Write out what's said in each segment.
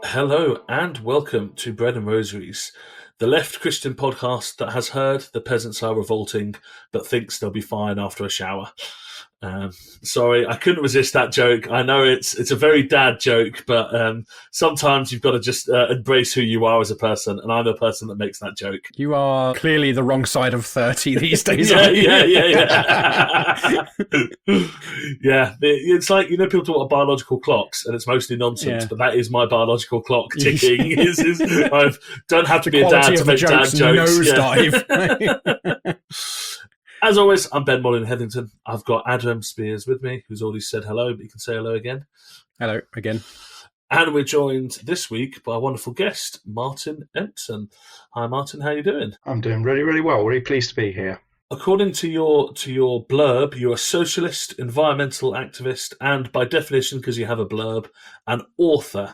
Hello and welcome to Bread and Rosaries, the left Christian podcast that has heard the peasants are revolting but thinks they'll be fine after a shower. Sorry, I couldn't resist that joke. I know it's a very dad joke, but sometimes you've got to just embrace who you are as a person, and I'm a person that makes that joke. You are clearly the wrong side of 30 these days. Yeah. Yeah, it's like, you know, people talk about biological clocks, and it's mostly nonsense, but that is my biological clock ticking. I don't have to be a dad to make dad jokes. Nosedive. As always, I'm Ben Mollen-Hetherington. I've got Adam Spears with me, who's already said hello, but you can say hello again. Hello again. And we're joined this week by a wonderful guest, Martin Empson. Hi, Martin. How are you doing? I'm doing really, really well. Really pleased to be here. According to your blurb, you're a socialist, environmental activist, and by definition, because you have a blurb, an author.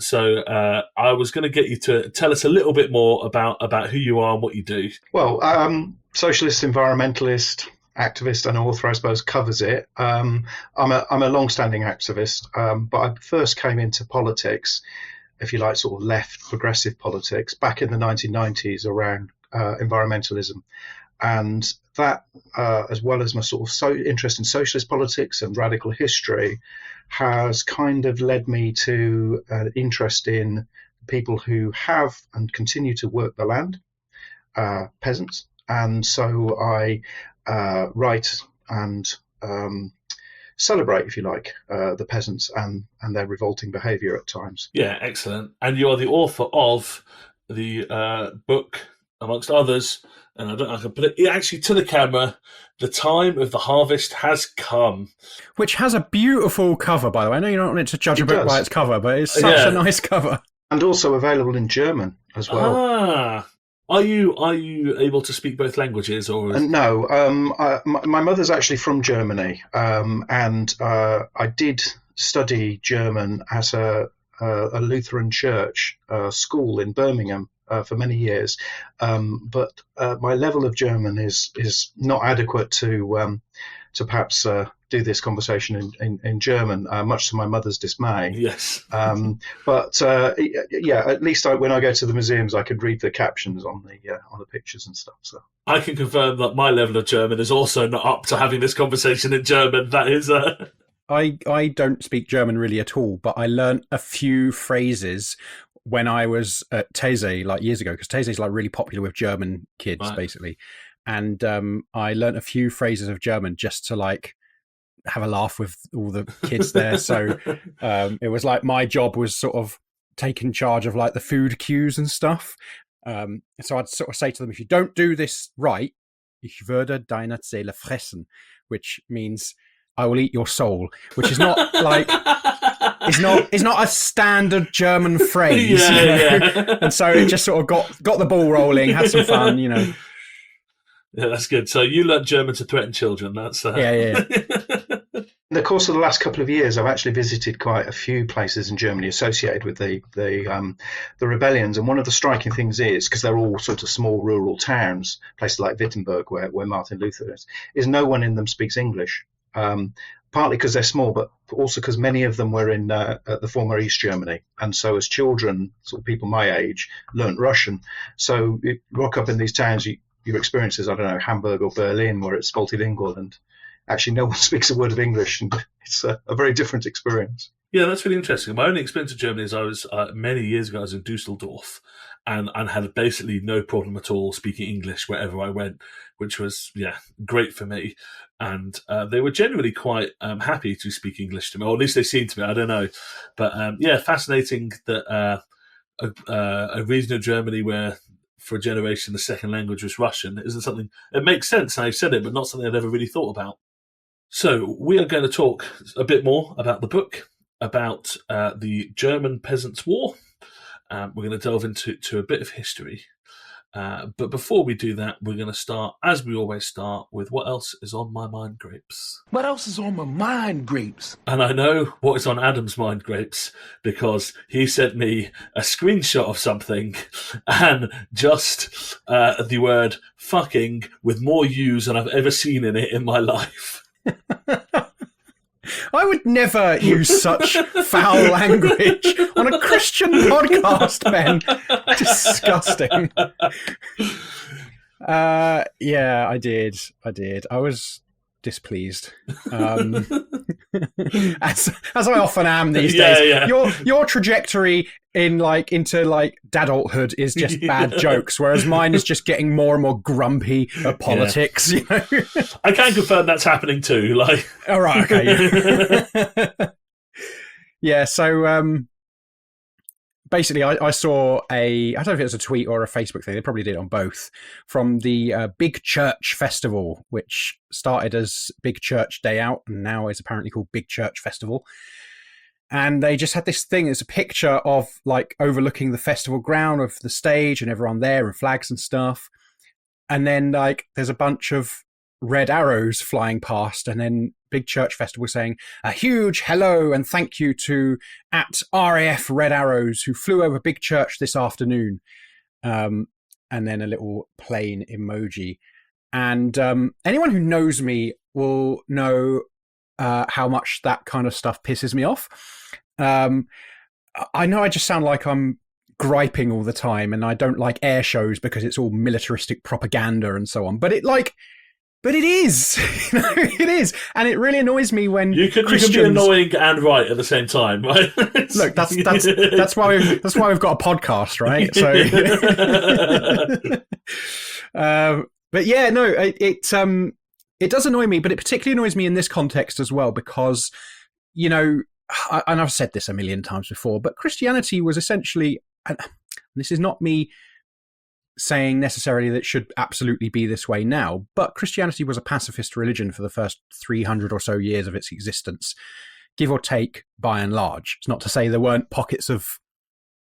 So I was going to get you to tell us a little bit more about who you are and what you do. Well, socialist, environmentalist, activist, and author, I suppose, covers it. I'm a long-standing activist, but I first came into politics, if you like, sort of left progressive politics, back in the 1990s around environmentalism. And that, as well as my sort of interest in socialist politics and radical history, has kind of led me to an interest in people who have and continue to work the land, peasants. And so I write and celebrate, if you like, the peasants and their revolting behaviour at times. Yeah, excellent. And you are the author of the book, amongst others, and I can put it actually to the camera, The Time of the Harvest Has Come. Which has a beautiful cover, by the way. I know you're not meant to judge a book by its cover, but it's such a nice cover. And also available in German as well. Are you able to speak both languages? Or no, my mother's actually from Germany, and I did study German at a Lutheran church school in Birmingham for many years, but my level of German is not adequate to perhaps do this conversation in German, much to my mother's dismay. Yes. But at least when I go to the museums, I could read the captions on the pictures and stuff. So I can confirm that my level of German is also not up to having this conversation in German. That is. I don't speak German really at all, but I learnt a few phrases when I was at These like years ago, because These is like really popular with German kids, right, basically. And I learnt a few phrases of German just to like have a laugh with all the kids there. So it was like my job was sort of taking charge of like the food queues and stuff. So I'd sort of say to them, if you don't do this right, ich würde deine Seele fressen, which means I will eat your soul, which is not like it's not a standard German phrase. Yeah. And so it just sort of got the ball rolling, had some fun, you know. Yeah, that's good. So you learnt German to threaten children. That's yeah. In the course of the last couple of years, I've actually visited quite a few places in Germany associated with the rebellions. And one of the striking things is, because they're all sort of small rural towns, places like Wittenberg, where Martin Luther is no one in them speaks English. Partly because they're small, but also because many of them were in the former East Germany. And so as children, sort of people my age, learnt Russian. So you rock up in these towns, your experiences, I don't know, Hamburg or Berlin, where it's multilingual and actually no one speaks a word of English. And it's a very different experience. Yeah, that's really interesting. My only experience of Germany is I was, many years ago, I was in Dusseldorf and had basically no problem at all speaking English wherever I went, which was, great for me. And they were generally quite happy to speak English to me, or at least they seemed to me, I don't know. But fascinating that a region of Germany where for a generation the second language was Russian isn't something, it makes sense, and I've said it, but not something I'd ever really thought about. So we are going to talk a bit more about the book, about the German Peasants War. We're going to delve into a bit of history. But before we do that, we're going to start, as we always start, with what else is on my mind, Grapes. What else is on my mind, Grapes? And I know what is on Adam's mind, Grapes, because he sent me a screenshot of something and just the word fucking with more U's than I've ever seen in it in my life. I would never use such foul language on a Christian podcast, Ben. Disgusting. Yeah, I did. I was displeased. As I often am these days. Yeah. Your trajectory into dadulthood is just bad jokes, whereas mine is just getting more and more grumpy at politics. You know? I can confirm that's happening too. Like, all right, okay. Yeah. So basically, I saw I don't know if it was a tweet or a Facebook thing. They probably did on both, from the Big Church Festival, which started as Big Church Day Out and now is apparently called Big Church Festival. And they just had this thing. It's a picture of like overlooking the festival ground of the stage and everyone there and flags and stuff. And then like there's a bunch of red arrows flying past, and then Big Church Festival saying a huge hello and thank you to @RAF Red Arrows who flew over Big Church this afternoon. And then a little plane emoji. And anyone who knows me will know how much that kind of stuff pisses me off. I know I just sound like I'm griping all the time, and I don't like air shows because it's all militaristic propaganda and so on. But it is, it is, and it really annoys me when you can be annoying and right at the same time, right? Look, that's why we've got a podcast, right? So, but yeah, no, it does annoy me, but it particularly annoys me in this context as well because, you know, and I've said this a million times before, but Christianity was essentially, and this is not me saying necessarily that it should absolutely be this way now, but Christianity was a pacifist religion for the first 300 or so years of its existence, give or take, by and large. It's not to say there weren't pockets of,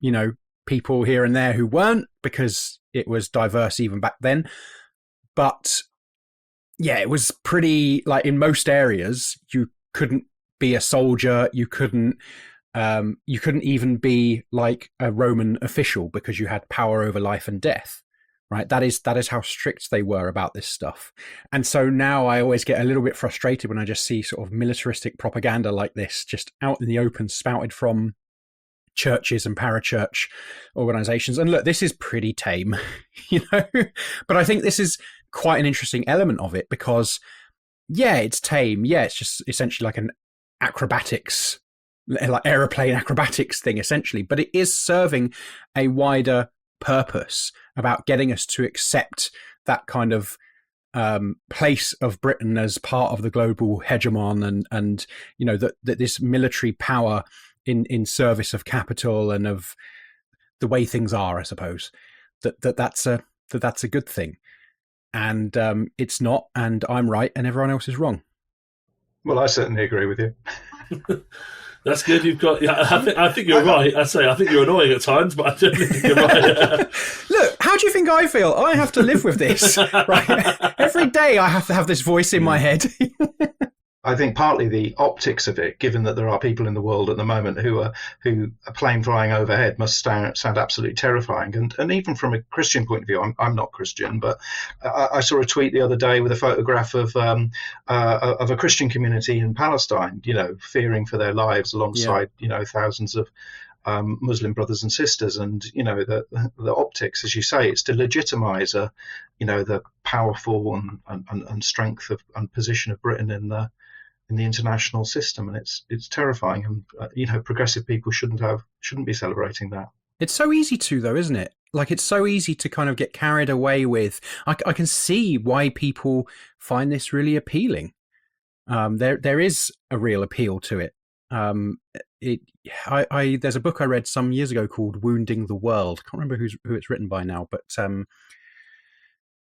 you know, people here and there who weren't, because it was diverse even back then. But yeah, it was pretty, like, in most areas, you couldn't be a soldier, you couldn't even be like a Roman official because you had power over life and death, right? That is how strict they were about this stuff. And so now I always get a little bit frustrated when I just see sort of militaristic propaganda like this just out in the open, spouted from churches and parachurch organizations. And look, this is pretty tame, you know, but I think this is quite an interesting element of it because, yeah, it's tame. Yeah, it's just essentially like an acrobatics, like aeroplane acrobatics thing, essentially. But it is serving a wider purpose about getting us to accept that kind of place of Britain as part of the global hegemon, and you know that this military power in service of capital and of the way things are, I suppose, that's a good thing. And it's not, and I'm right and everyone else is wrong. Well, I certainly agree with you. That's good. You've got. Yeah, I think you're right. I think you're annoying at times, but I don't think you're right. Look, how do you think I feel? I have to live with this, right? Every day I have to have this voice in my head. I think partly the optics of it, given that there are people in the world at the moment who a plane flying overhead must sound absolutely terrifying. And even from a Christian point of view, I'm not Christian, but I saw a tweet the other day with a photograph of a Christian community in Palestine, you know, fearing for their lives alongside, you know, thousands of Muslim brothers and sisters. And, you know, the optics, as you say, it's to legitimize the powerful and strength of and position of Britain in the international system, and it's terrifying. And you know, progressive people shouldn't be celebrating that. It's so easy to, though, isn't it? Like, it's so easy to kind of get carried away with. I can see why people find this really appealing. There is a real appeal to it. There's a book I read some years ago called "Wounding the World." I can't remember who it's written by now, but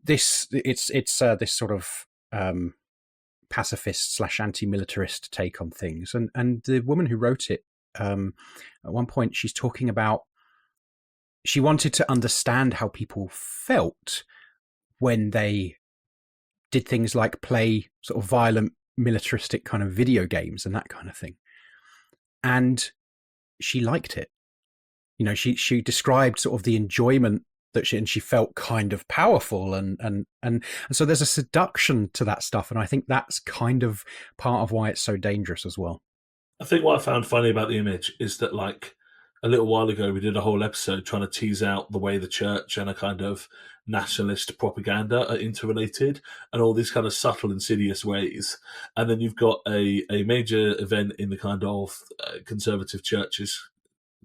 it's this sort of pacifist / anti-militarist take on things, and the woman who wrote it, at one point she's talking about she wanted to understand how people felt when they did things like play sort of violent militaristic kind of video games and that kind of thing, and she liked it. You know, she described sort of the enjoyment that she felt kind of powerful, and so there's a seduction to that stuff, and I think that's kind of part of why it's so dangerous as well. I think what I found funny about the image is that, like, a little while ago, we did a whole episode trying to tease out the way the church and a kind of nationalist propaganda are interrelated, and all these kind of subtle, insidious ways. And then you've got a major event in the kind of conservative churches,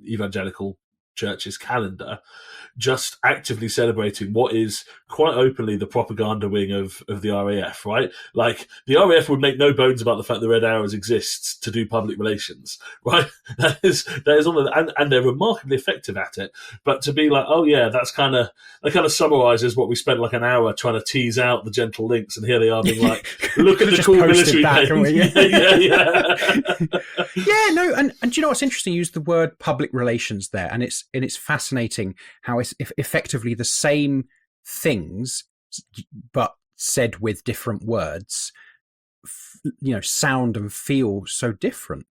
evangelical churches calendar, just actively celebrating what is quite openly the propaganda wing of the RAF, right? Like, the RAF would make no bones about the fact that Red Arrows exists to do public relations, right? that is all of that, and they're remarkably effective at it. But to be like, oh yeah, that kind of summarizes what we spent like an hour trying to tease out the gentle links, and here they are being like, look at the cool military Yeah, no, and do you know what's interesting? You use the word public relations there, and it's fascinating how it's effectively the same things, but said with different words, sound and feel so different.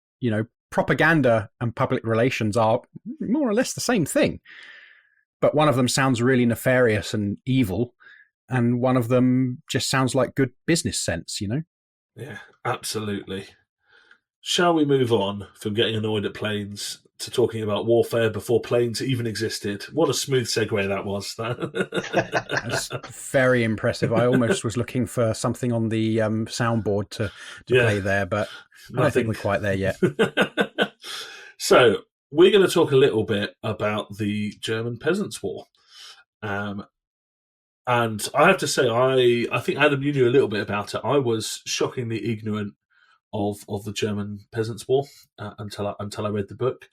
Propaganda and public relations are more or less the same thing, but one of them sounds really nefarious and evil, and one of them just sounds like good business sense, Yeah, absolutely. Shall we move on from getting annoyed at planes to talking about warfare before planes even existed? What a smooth segue that was. That's very impressive. I almost was looking for something on the soundboard to play there, but I don't think we're quite there yet. So we're going to talk a little bit about the German Peasants War. And I have to say, I think, Adam, you knew a little bit about it. I was shockingly ignorant of the German Peasants War until I read the book.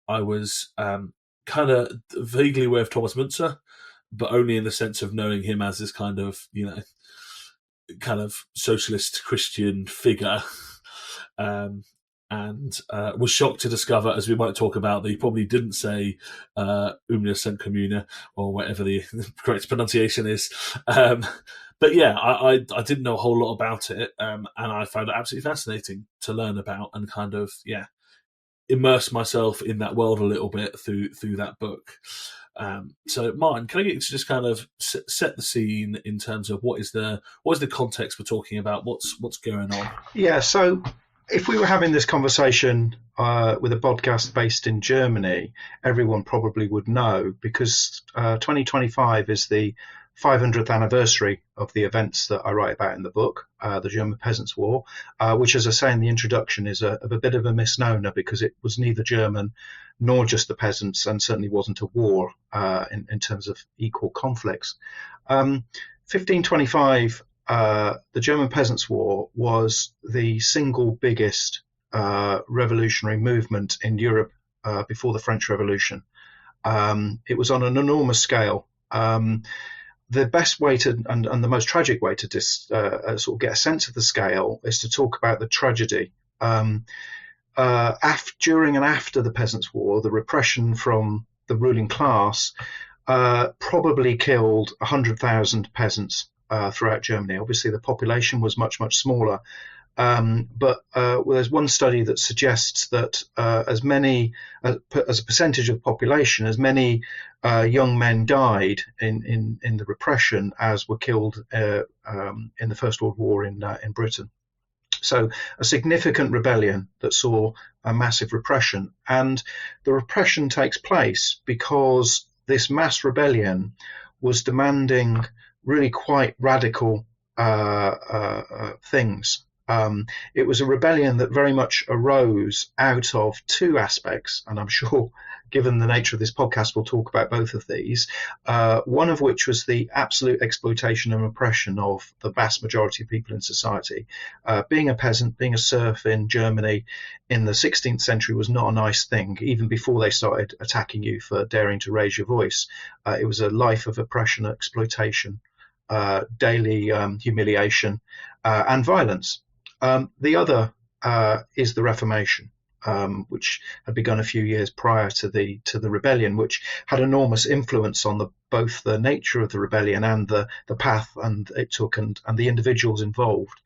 I was kind of vaguely aware of Thomas Müntzer, but only in the sense of knowing him as this kind of socialist Christian figure, and was shocked to discover, as we might talk about, that he probably didn't say Umnia Sent Commune, or whatever the correct pronunciation is. But yeah, I didn't know a whole lot about it, and I found it absolutely fascinating to learn about and kind of, immerse myself in that world a little bit through that book. So, Martin, can I get you to just kind of set the scene in terms of what is the context we're talking about? What's going on? Yeah, so if we were having this conversation with a podcast based in Germany, everyone probably would know, because 2025 is the 500th anniversary of the events that I write about in the book, the German Peasants War, which, as I say in the introduction, is a bit of a misnomer, because it was neither German nor just the peasants, and certainly wasn't a war in terms of equal conflicts. 1525, the German Peasants War was the single biggest revolutionary movement in Europe before the French Revolution. It was on an enormous scale. The best way to, and the most tragic way to sort of get a sense of the scale, is to talk about the tragedy. During and after the Peasants' War, the repression from the ruling class probably killed 100,000 peasants throughout Germany. Obviously, the population was much, much smaller. But there's one study that suggests that as a percentage of the population, as many young men died in the repression as were killed in the First World War in Britain. So a significant rebellion that saw a massive repression. And the repression takes place because this mass rebellion was demanding really quite radical things. It was a rebellion that very much arose out of two aspects, and I'm sure, given the nature of this podcast, we'll talk about both of these. One of which was the absolute exploitation and oppression of the vast majority of people in society. Being a peasant, being a serf in Germany in the 16th century was not a nice thing, even before they started attacking you for daring to raise your voice. It was a life of oppression, exploitation, daily humiliation, and violence. The other is the Reformation, which had begun a few years prior to the rebellion, which had enormous influence on both the nature of the rebellion and the path and it took and the individuals involved.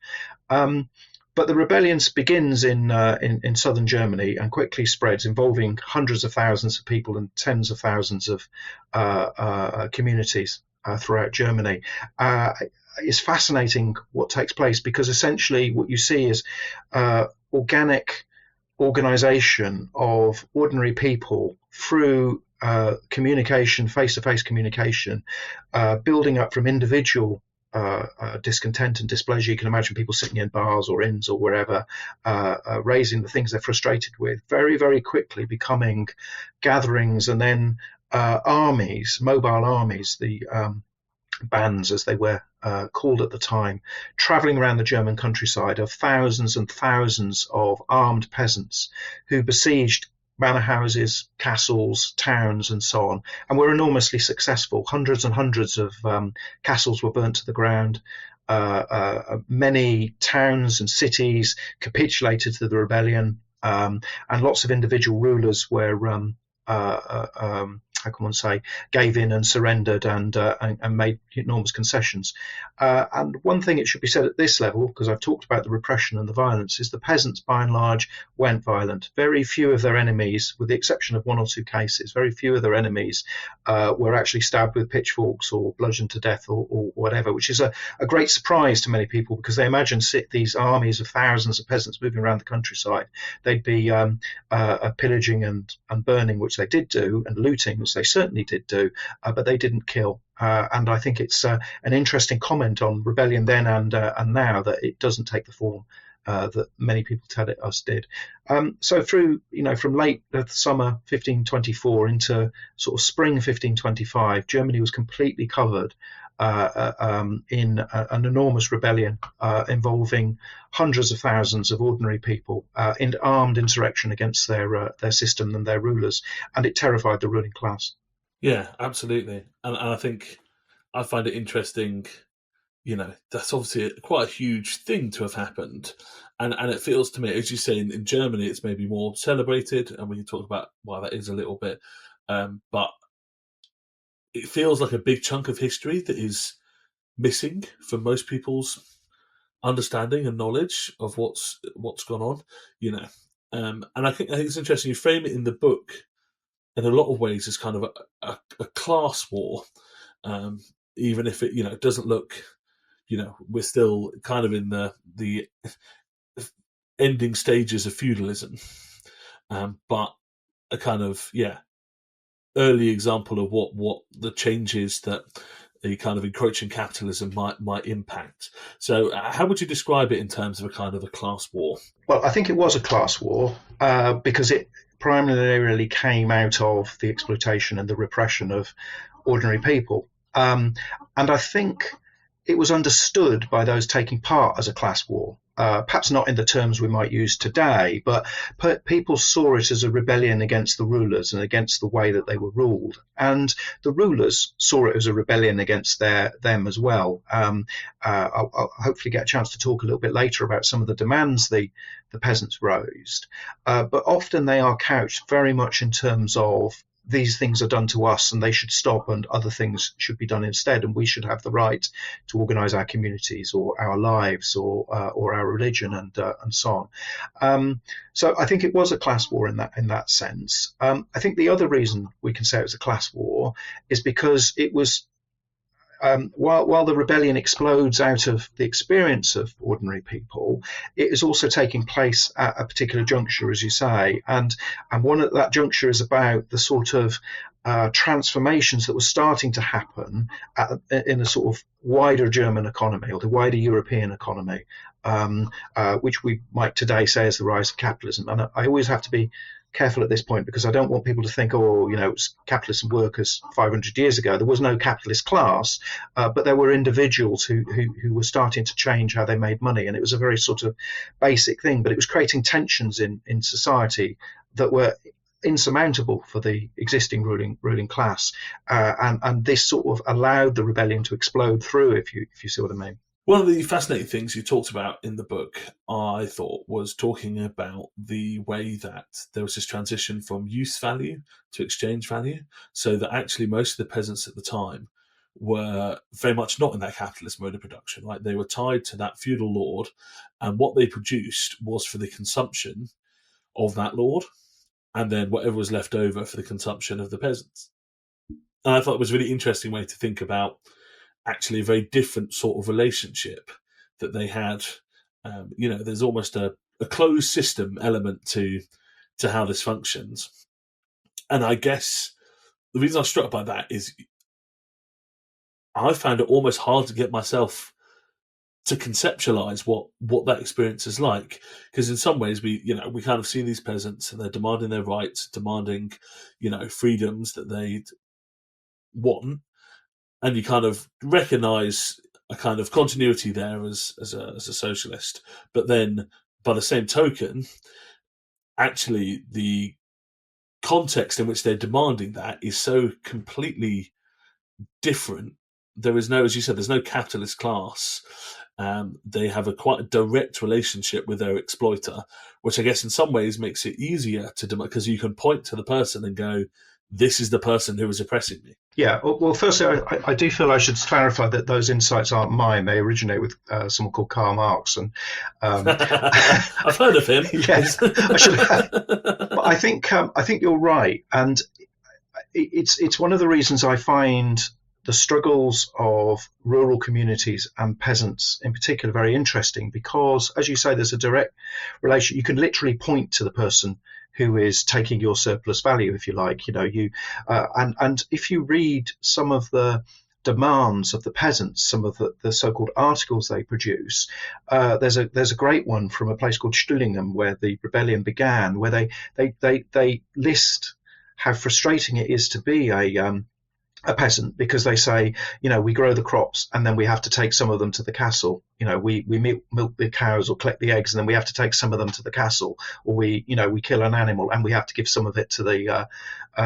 But the rebellion begins in southern Germany and quickly spreads, involving hundreds of thousands of people and tens of thousands of communities throughout Germany. It's fascinating what takes place, because essentially what you see is organic organization of ordinary people through communication, face-to-face communication, building up from individual discontent and displeasure. You can imagine people sitting in bars or inns or wherever, raising the things they're frustrated with, very, very quickly becoming gatherings and then armies, mobile armies, the bands as they were called at the time, traveling around the German countryside, of thousands and thousands of armed peasants who besieged manor houses, castles, towns, and so on, and were enormously successful. Hundreds and hundreds of castles were burnt to the ground. Many towns and cities capitulated to the rebellion, and lots of individual rulers were how can one say, gave in and surrendered and made enormous concessions. And one thing it should be said at this level, because I've talked about the repression and the violence, is the peasants by and large went violent. Very few of their enemies, with the exception of one or two cases, very few of their enemies were actually stabbed with pitchforks or bludgeoned to death or whatever, which is a great surprise to many people, because they imagine these armies of thousands of peasants moving around the countryside. They'd be pillaging and burning, which they did do, and looting, which they certainly did do, but they didn't kill. And I think it's an interesting comment on rebellion then and now, that it doesn't take the form that many people tell it us did. So through, from late summer 1524 into sort of spring 1525, Germany was completely covered in an enormous rebellion involving hundreds of thousands of ordinary people in armed insurrection against their system and their rulers, and it terrified the ruling class. Yeah, absolutely. And I think I find it interesting, that's obviously quite a huge thing to have happened. And it feels to me, as you say, in Germany, it's maybe more celebrated, and we can talk about why that is a little bit. But it feels like a big chunk of history that is missing from most people's understanding and knowledge of what's gone on, And I think it's interesting. You frame it in the book in a lot of ways as kind of a class war, even if it doesn't look, we're still kind of in the ending stages of feudalism, but a kind of early example of what the changes that the kind of encroaching capitalism might impact. So how would you describe it in terms of a kind of a class war? Well, I think it was a class war because it primarily came out of the exploitation and the repression of ordinary people. And I think it was understood by those taking part as a class war. Perhaps not in the terms we might use today, but people saw it as a rebellion against the rulers and against the way that they were ruled. And the rulers saw it as a rebellion against them as well. I'll hopefully get a chance to talk a little bit later about some of the demands the peasants raised. But often they are couched very much in terms of these things are done to us and they should stop, and other things should be done instead, and we should have the right to organize our communities or our lives or our religion and so on. So I think it was a class war in that sense. I think the other reason we can say it was a class war is because it was while the rebellion explodes out of the experience of ordinary people, it is also taking place at a particular juncture, as you say, and one of that juncture is about the sort of transformations that were starting to happen in the sort of wider German economy or the wider European economy, which we might today say is the rise of capitalism. And I always have to be careful at this point, because I don't want people to think, it's capitalism workers 500 years ago. There was no capitalist class, but there were individuals who were starting to change how they made money, and it was a very sort of basic thing, but it was creating tensions in society that were insurmountable for the existing ruling class, and this sort of allowed the rebellion to explode through, if you see what I mean. One of the fascinating things you talked about in the book, I thought, was talking about the way that there was this transition from use value to exchange value, so that actually most of the peasants at the time were very much not in that capitalist mode of production, right? They were tied to that feudal lord, and what they produced was for the consumption of that lord, and then whatever was left over for the consumption of the peasants. And I thought it was a really interesting way to think about actually a very different sort of relationship that they had. There's almost a a closed system element to how this functions. And I guess the reason I was struck by that is I found it almost hard to get myself to conceptualize what that experience is like, because in some ways we kind of see these peasants and they're demanding their rights, demanding freedoms that they want, and you kind of recognize a kind of continuity there as a socialist. But then by the same token, actually the context in which they're demanding that is so completely different. There is no, as you said, there's no capitalist class. They have a quite direct relationship with their exploiter, which I guess in some ways makes it easier to demand, because you can point to the person and go, this is the person who is oppressing me. Yeah, well, firstly, I do feel I should clarify that those insights aren't mine. They originate with someone called Karl Marx, and I've heard of him. Yes, I should have. But I think you're right, and it's one of the reasons I find the struggles of rural communities and peasants in particular very interesting, because, as you say, there's a direct relation. You can literally point to the person who is taking your surplus value, if you like. And if you read some of the demands of the peasants, some of the so-called articles they produce, there's a great one from a place called Stühlingen, where the rebellion began, where they list how frustrating it is to be a peasant, because they say, we grow the crops and then we have to take some of them to the castle. We milk the cows or collect the eggs, and then we have to take some of them to the castle, or we kill an animal and we have to give some of it to the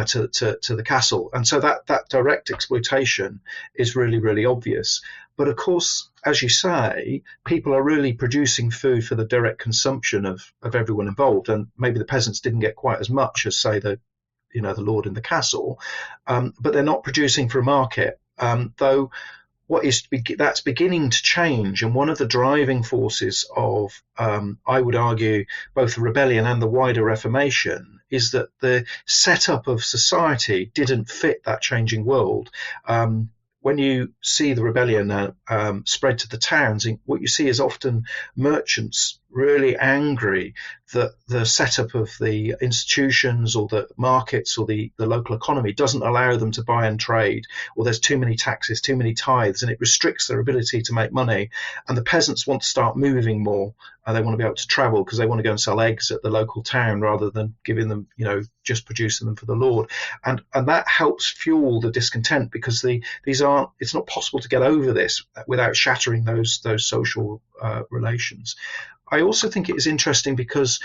to the castle. And so that direct exploitation is really, really obvious. But of course, as you say, people are really producing food for the direct consumption of everyone involved, and maybe the peasants didn't get quite as much as, say, the lord in the castle, but they're not producing for a market. Though that's beginning to change, and one of the driving forces of, I would argue, both the rebellion and the wider Reformation is that the setup of society didn't fit that changing world. When you see the rebellion spread to the towns, what you see is often merchants really angry that the setup of the institutions or the markets or the local economy doesn't allow them to buy and trade, or there's too many taxes, too many tithes, and it restricts their ability to make money. And the peasants want to start moving more. They want to be able to travel because they want to go and sell eggs at the local town rather than giving them, just producing them for the Lord. And that helps fuel the discontent, because it's not possible to get over this without shattering those social relations. I also think it is interesting because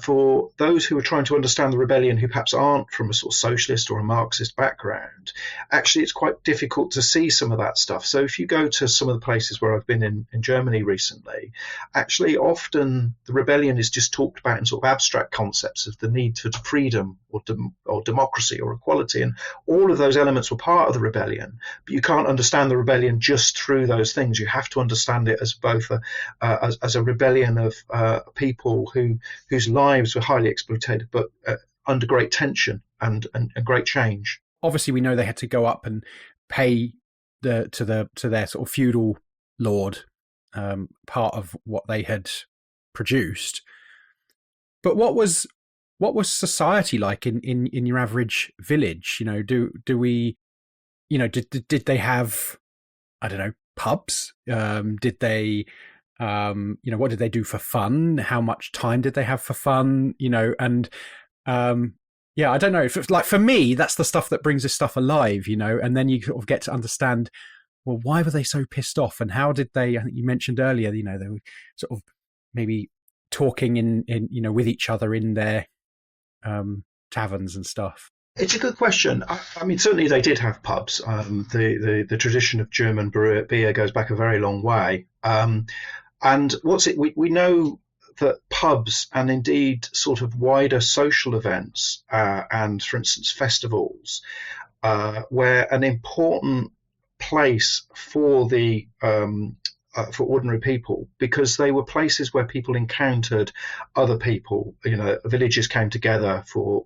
for those who are trying to understand the rebellion who perhaps aren't from a sort of socialist or a Marxist background, actually it's quite difficult to see some of that stuff. So if you go to some of the places where I've been in Germany recently, actually often the rebellion is just talked about in sort of abstract concepts of the need for freedom or democracy or equality, and all of those elements were part of the rebellion. But you can't understand the rebellion just through those things. You have to understand it as both as a rebellion of people whose lives were highly exploited, but under great tension and great change. Obviously, we know they had to go up and pay to their sort of feudal lord part of what they had produced. But what was society like in your average village? Do we, did they have, I don't know, pubs? Did they? What did they do for fun? How much time did they have for fun? And I don't know. Like, for me, that's the stuff that brings this stuff alive, and then you sort of get to understand, well, why were they so pissed off, and how did they? I think you mentioned earlier, they were sort of maybe talking in with each other in their taverns and stuff. It's a good question. I mean, certainly they did have pubs. The tradition of German beer goes back a very long way. And we know that pubs and indeed sort of wider social events and, for instance, festivals were an important place for the for ordinary people, because they were places where people encountered other people. Villages came together for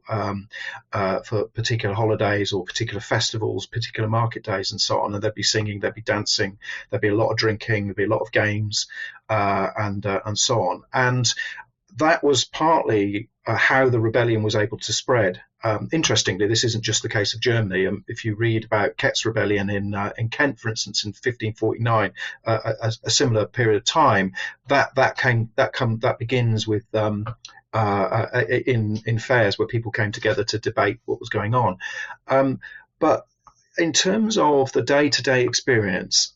particular holidays or particular festivals, particular market days, and so on. And there'd be singing, there'd be dancing, there'd be a lot of drinking, there'd be a lot of games, and so on. And that was partly how the rebellion was able to spread. Interestingly, this isn't just the case of Germany. If you read about Kett's rebellion in Kent, for instance, in 1549, a similar period of time, that begins with in fairs where people came together to debate what was going on. But in terms of the day-to-day experience,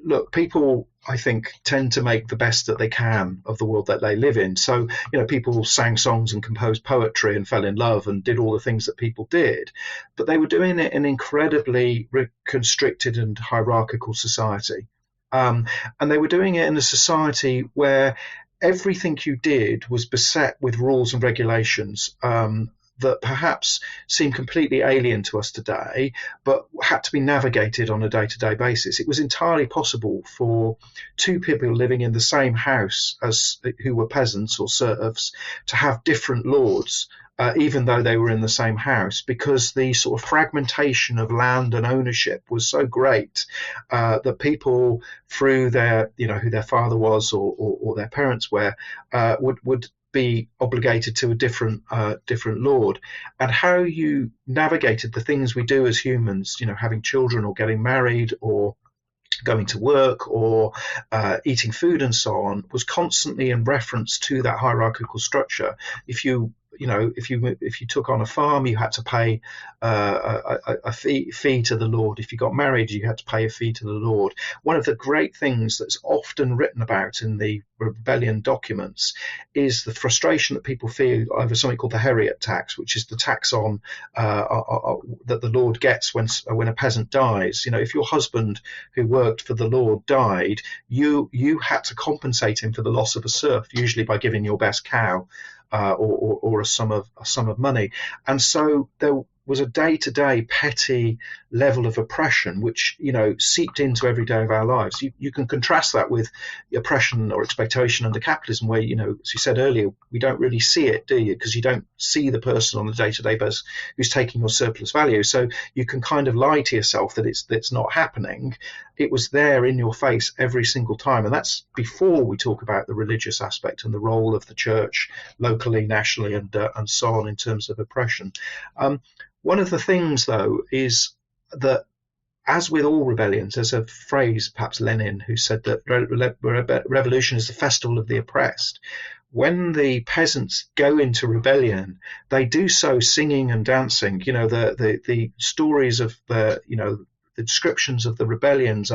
look, people, I think, tend to make the best that they can of the world that they live in. So, people sang songs and composed poetry and fell in love and did all the things that people did, but they were doing it in an incredibly constricted and hierarchical society. And they were doing it in a society where everything you did was beset with rules and regulations that perhaps seem completely alien to us today, but had to be navigated on a day-to-day basis. It was entirely possible for two people living in the same house who were peasants or serfs to have different lords, even though they were in the same house, because the sort of fragmentation of land and ownership was so great that people, through their, who their father was or their parents were, would be obligated to a different lord. And how you navigated the things we do as humans, having children or getting married or going to work or eating food and so on, was constantly in reference to that hierarchical structure. If you took on a farm, you had to pay a fee to the lord. If you got married, you had to pay a fee to the lord. One of the great things that's often written about in the rebellion documents is the frustration that people feel over something called the Heriot tax, which is the tax on that the lord gets when a peasant dies. If your husband who worked for the lord died, you had to compensate him for the loss of a serf, usually by giving your best cow. Or a sum of money. And so there was a day-to-day petty level of oppression which seeped into every day of our lives. You can contrast that with oppression or exploitation under capitalism, where as you said earlier, we don't really see it, do you? Because you don't see the person on a day-to-day basis who's taking your surplus value, so you can kind of lie to yourself that it's not happening. It was there in your face every single time, and that's before we talk about the religious aspect and the role of the church locally, nationally, and so on in terms of oppression. One of the things, though, is that, as with all rebellions, there's a phrase, perhaps Lenin, who said that revolution is the festival of the oppressed. When the peasants go into rebellion, they do so singing and dancing. The stories of the descriptions of the rebellions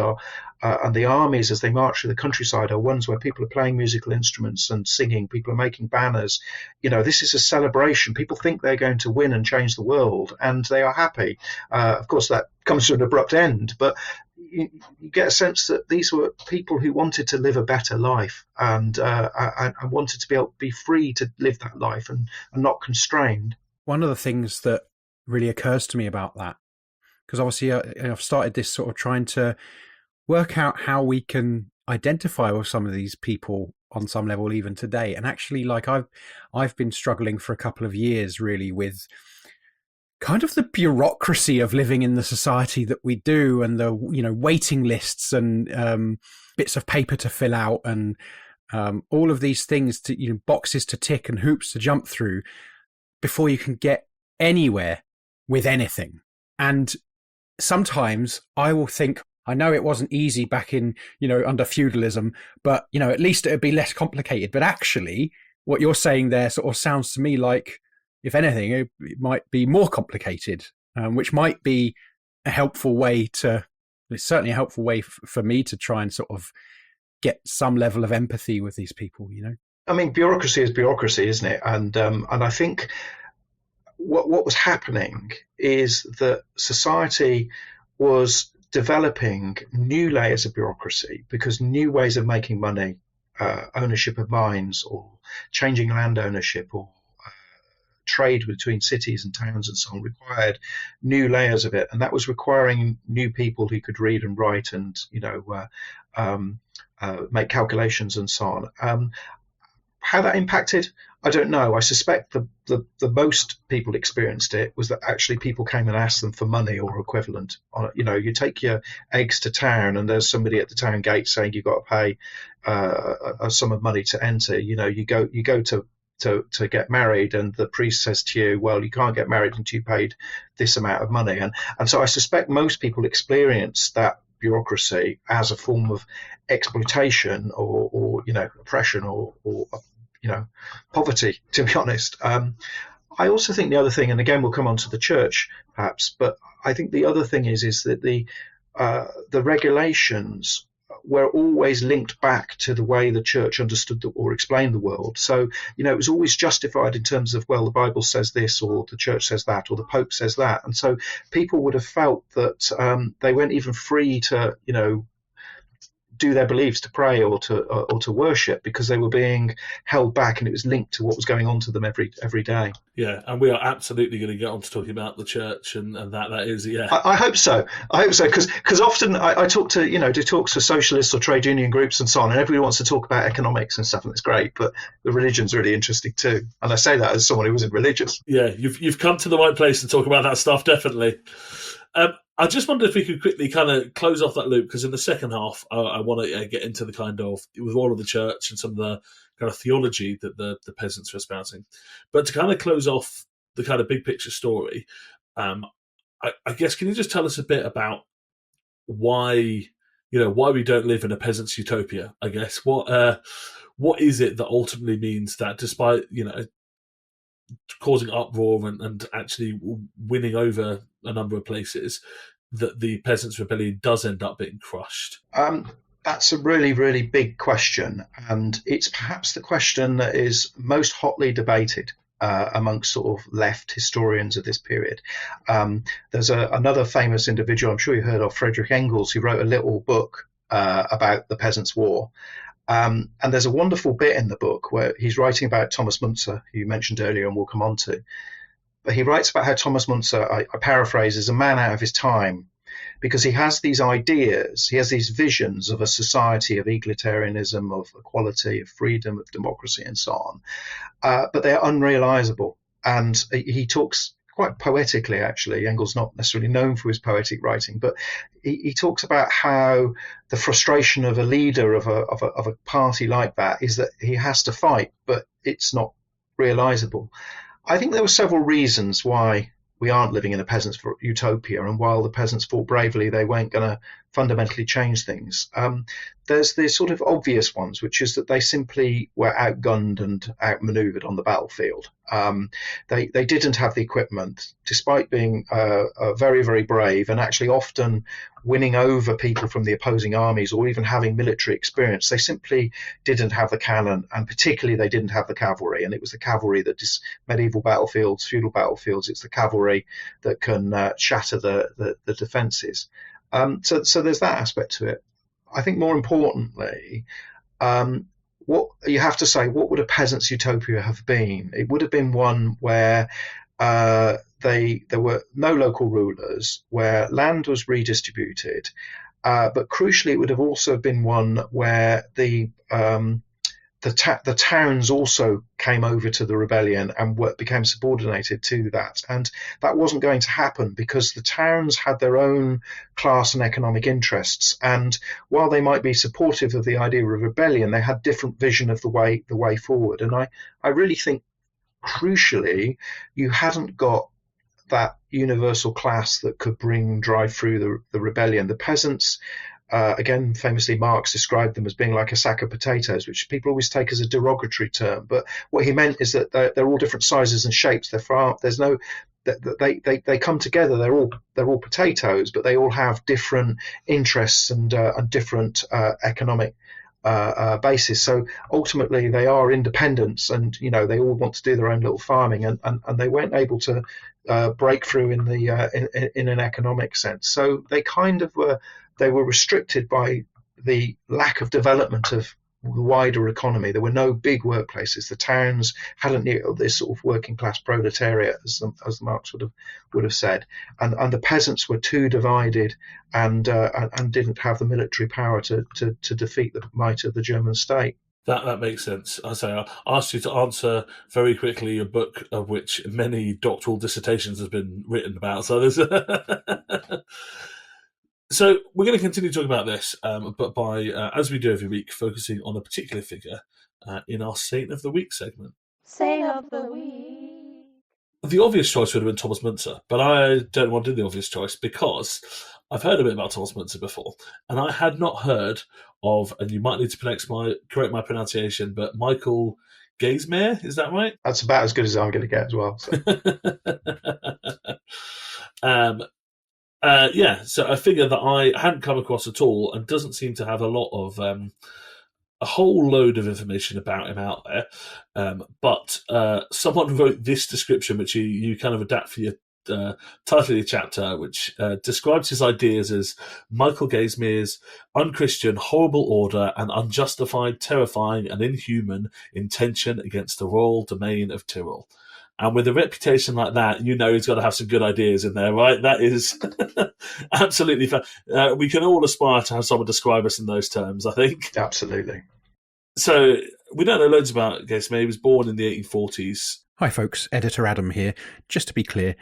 and the armies as they march through the countryside are ones where people are playing musical instruments and singing. People are making banners. This is a celebration. People think they're going to win and change the world, and they are happy. Of course, that comes to an abrupt end, but you get a sense that these were people who wanted to live a better life and wanted to be free to live that life and not constrained. One of the things that really occurs to me about that, because obviously I've started this sort of trying to work out how we can identify with some of these people on some level even today. And actually, I've been struggling for a couple of years really with kind of the bureaucracy of living in the society that we do, and the waiting lists and bits of paper to fill out and all of these things to boxes to tick and hoops to jump through before you can get anywhere with anything. And sometimes I will think, I know it wasn't easy back in, under feudalism, but, at least it would be less complicated. But actually, what you're saying there sort of sounds to me like, if anything, it might be more complicated, which might be a helpful way it's certainly a helpful way for me to try and sort of get some level of empathy with these people, I mean, bureaucracy is bureaucracy, isn't it? And I think what was happening is that society was developing new layers of bureaucracy because new ways of making money, ownership of mines or changing land ownership or trade between cities and towns and so on required new layers of it, and that was requiring new people who could read and write and make calculations and so on. How that impacted, I don't know. I suspect the most people experienced it was that actually people came and asked them for money or equivalent. You take your eggs to town and there's somebody at the town gate saying you've got to pay a sum of money to enter. You go to to get married, and the priest says to you, well, you can't get married until you paid this amount of money. And so I suspect most people experience that bureaucracy as a form of exploitation or oppression or poverty, to be honest. I also think the other thing, and again we'll come on to the church perhaps, but I think the other thing is that the regulations were always linked back to the way the church understood or explained the world. So, it was always justified in terms of, well, the Bible says this, or the church says that, or the Pope says that. And so people would have felt that they weren't even free to, do their beliefs, to pray or to worship, because they were being held back, and it was linked to what was going on to them every day. Yeah, and we are absolutely going to get on to talking about the church and that is, yeah. I hope so. Because often I talk to, do talks to socialists or trade union groups and so on, and everybody wants to talk about economics and stuff, and it's great, but the religion's really interesting too. And I say that as someone who wasn't religious. Yeah, you've come to the right place to talk about that stuff, definitely. I just wondered if we could quickly kind of close off that loop, because in the second half, I want to get into the kind of, with all of the church and some of the kind of theology that the peasants are espousing. But to kind of close off the kind of big picture story, I guess, can you just tell us a bit about why we don't live in a peasant's utopia, I guess? What is it that ultimately means that despite, causing uproar and actually winning over a number of places, that the Peasants' Rebellion does end up being crushed? That's a really, really big question, and it's perhaps the question that is most hotly debated amongst sort of left historians of this period. There's another famous individual, I'm sure you heard of, Friedrich Engels, who wrote a little book about the Peasants' War. And there's a wonderful bit in the book where he's writing about Thomas Müntzer, who you mentioned earlier, and we'll come on to. But he writes about how Thomas Müntzer, I paraphrase, is a man out of his time, because he has these ideas, he has these visions of a society of egalitarianism, of equality, of freedom, of democracy, and so on. But they're unrealizable. And he talks quite poetically, actually. Engels not necessarily known for his poetic writing, but he talks about how the frustration of a leader of a party like that is that he has to fight, but it's not realizable. I think there were several reasons why we aren't living in a peasants' utopia, and while the peasants fought bravely, they weren't going to fundamentally change things. There's the sort of obvious ones, which is that they simply were outgunned and outmaneuvered on the battlefield. They didn't have the equipment, despite being very, very brave and actually often winning over people from the opposing armies or even having military experience. They simply didn't have the cannon, and particularly they didn't have the cavalry. And it was the cavalry that medieval battlefields, feudal battlefields, it's the cavalry that can shatter the defences. So there's that aspect to it. I think more importantly, what you have to say, what would a peasant's utopia have been? It would have been one where there were no local rulers, where land was redistributed, but crucially, it would have also been one where the towns also came over to the rebellion and became subordinated to that. And that wasn't going to happen because the towns had their own class and economic interests. And while they might be supportive of the idea of rebellion, they had different vision of the way forward. And I really think, crucially, you hadn't got that universal class that could drive through the rebellion. The peasants, again, famously, Marx described them as being like a sack of potatoes, which people always take as a derogatory term. But what he meant is that they're all different sizes and shapes. They come together. They're all potatoes, but they all have different interests and different economic basis. So ultimately, they are independents, and they all want to do their own little farming, and they weren't able to break through in an economic sense. So they kind of were. They were restricted by the lack of development of the wider economy. There were no big workplaces. The towns hadn't this sort of working class proletariat, as Marx would have said, and the peasants were too divided and didn't have the military power to defeat the might of the German state. That makes sense. I asked you to answer very quickly a book of which many doctoral dissertations have been written about. So there's. So we're going to continue talking about this, but by, as we do every week, focusing on a particular figure in our Saint of the Week segment. Saint of the Week. The obvious choice would have been Thomas Müntzer, but I don't want to do the obvious choice because I've heard a bit about Thomas Müntzer before, and I had not heard of, and you might need to correct my pronunciation, but Michael Gaismair, is that right? That's about as good as I'm going to get as well. So. So a figure that I hadn't come across at all and doesn't seem to have a lot of a whole load of information about him out there. But someone wrote this description, which you kind of adapt for your title of your chapter, which describes his ideas as Michael Gaismair's unchristian, horrible order and unjustified, terrifying and inhuman intention against the royal domain of Tyrol. And with a reputation like that, you know he's got to have some good ideas in there, right? That is absolutely fun. We can all aspire to have someone describe us in those terms, I think. Absolutely. So we don't know loads about Gaismair. He was born in the 1840s. Hi, folks. Editor Adam here. Just to be clear,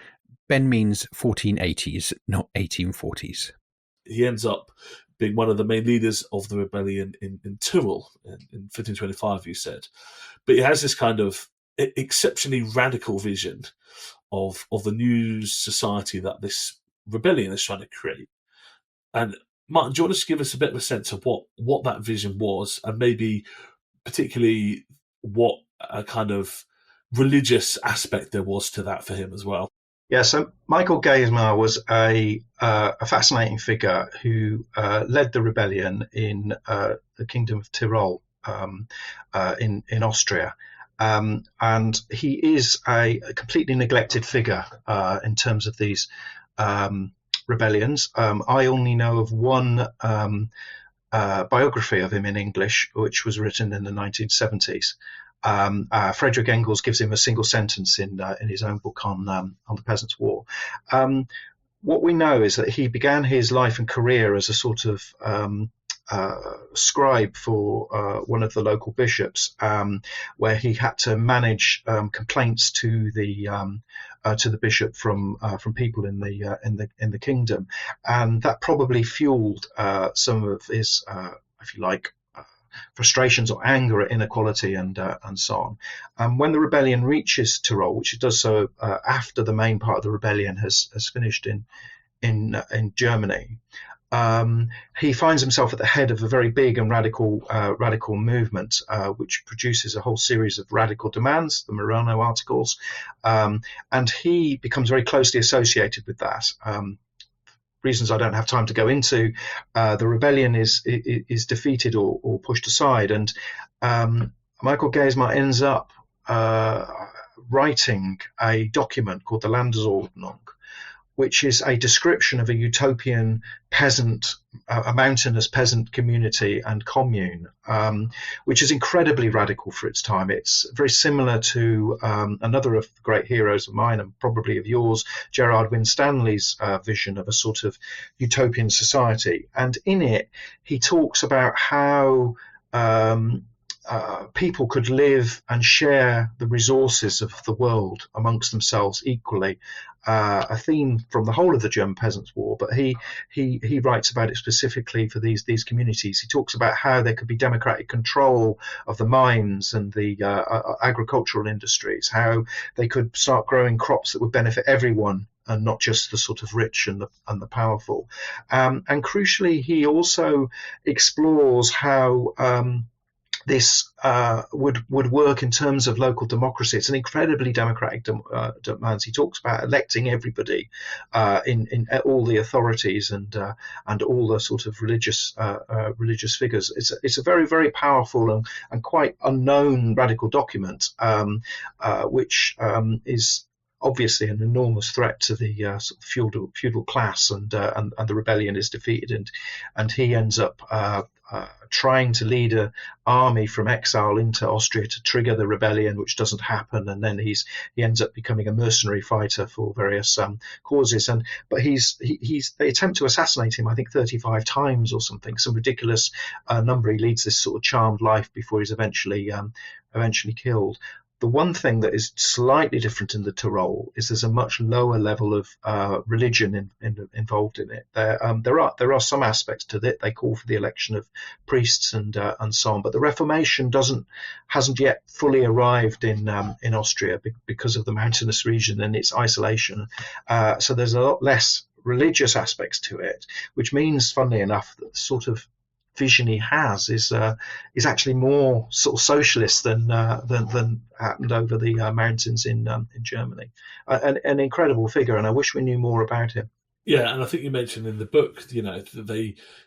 Ben means 1480s, not 1840s. He ends up being one of the main leaders of the rebellion in Tyrol in 1525, you said. But he has this kind of exceptionally radical vision of the new society that this rebellion is trying to create. And Martin, do you want to give us a bit of a sense of what that vision was, and maybe particularly what a kind of religious aspect there was to that for him as well? Yeah, so Michael Gaismair was a fascinating figure who led the rebellion in the Kingdom of Tyrol in Austria. And he is a completely neglected figure in terms of these rebellions. I only know of one biography of him in English, which was written in the 1970s. Frederick Engels gives him a single sentence in his own book on the Peasants' War. What we know is that he began his life and career as a sort of scribe for one of the local bishops, where he had to manage complaints to the bishop from people in the kingdom, and that probably fueled some of his, if you like, frustrations or anger at inequality and so on. And when the rebellion reaches Tyrol, which it does so after the main part of the rebellion has finished in Germany, he finds himself at the head of a very big and radical movement, which produces a whole series of radical demands, the Morano Articles, and he becomes very closely associated with that. Reasons I don't have time to go into, the rebellion is defeated or pushed aside, and Michael Gaismair ends up writing a document called the Landesordnung, which is a description of a utopian peasant, a mountainous peasant community and commune, which is incredibly radical for its time. It's very similar to another of the great heroes of mine and probably of yours, Gerard Winstanley's vision of a sort of utopian society. And in it, he talks about how people could live and share the resources of the world amongst themselves equally, a theme from the whole of the German Peasants' War, but he writes about it specifically for these communities. He talks about how there could be democratic control of the mines and the agricultural industries, how they could start growing crops that would benefit everyone and not just the sort of rich and the powerful. And crucially, he also explores how this would work in terms of local democracy. It's an incredibly democratic demands. He talks about electing everybody in all the authorities and all the sort of religious figures. It's a very, very powerful and quite unknown radical document, which is obviously an enormous threat to the sort of feudal class, and the rebellion is defeated, and he ends up trying to lead an army from exile into Austria to trigger the rebellion, which doesn't happen, and then he ends up becoming a mercenary fighter for various causes. But they attempt to assassinate him, I think 35 times or something, some ridiculous number. He leads this sort of charmed life before he's eventually killed. The one thing that is slightly different in the Tyrol is there's a much lower level of religion involved in it. There are some aspects to it. They call for the election of priests and so on, but the Reformation hasn't yet fully arrived in Austria because of the mountainous region and its isolation. So there's a lot less religious aspects to it, which means, funnily enough, that the sort of vision he has is actually more sort of socialist than happened over the mountains in Germany. An incredible figure, and I wish we knew more about him. Yeah, and I think you mentioned in the book,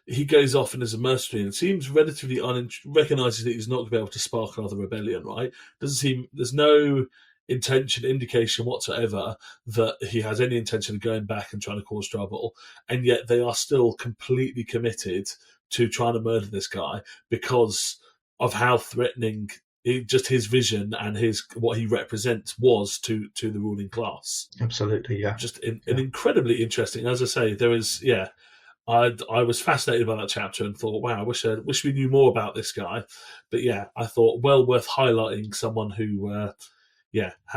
he goes off and is a mercenary and seems relatively recognises that he's not going to be able to spark another rebellion, right? Doesn't seem there's no indication whatsoever that he has any intention of going back and trying to cause trouble, and yet they are still completely committed to trying to murder this guy because of how threatening just his vision and what he represents was to the ruling class. Absolutely, yeah. Just an incredibly interesting. As I say, there is, I was fascinated by that chapter and thought, wow, I wish we knew more about this guy. But yeah, I thought well worth highlighting someone who,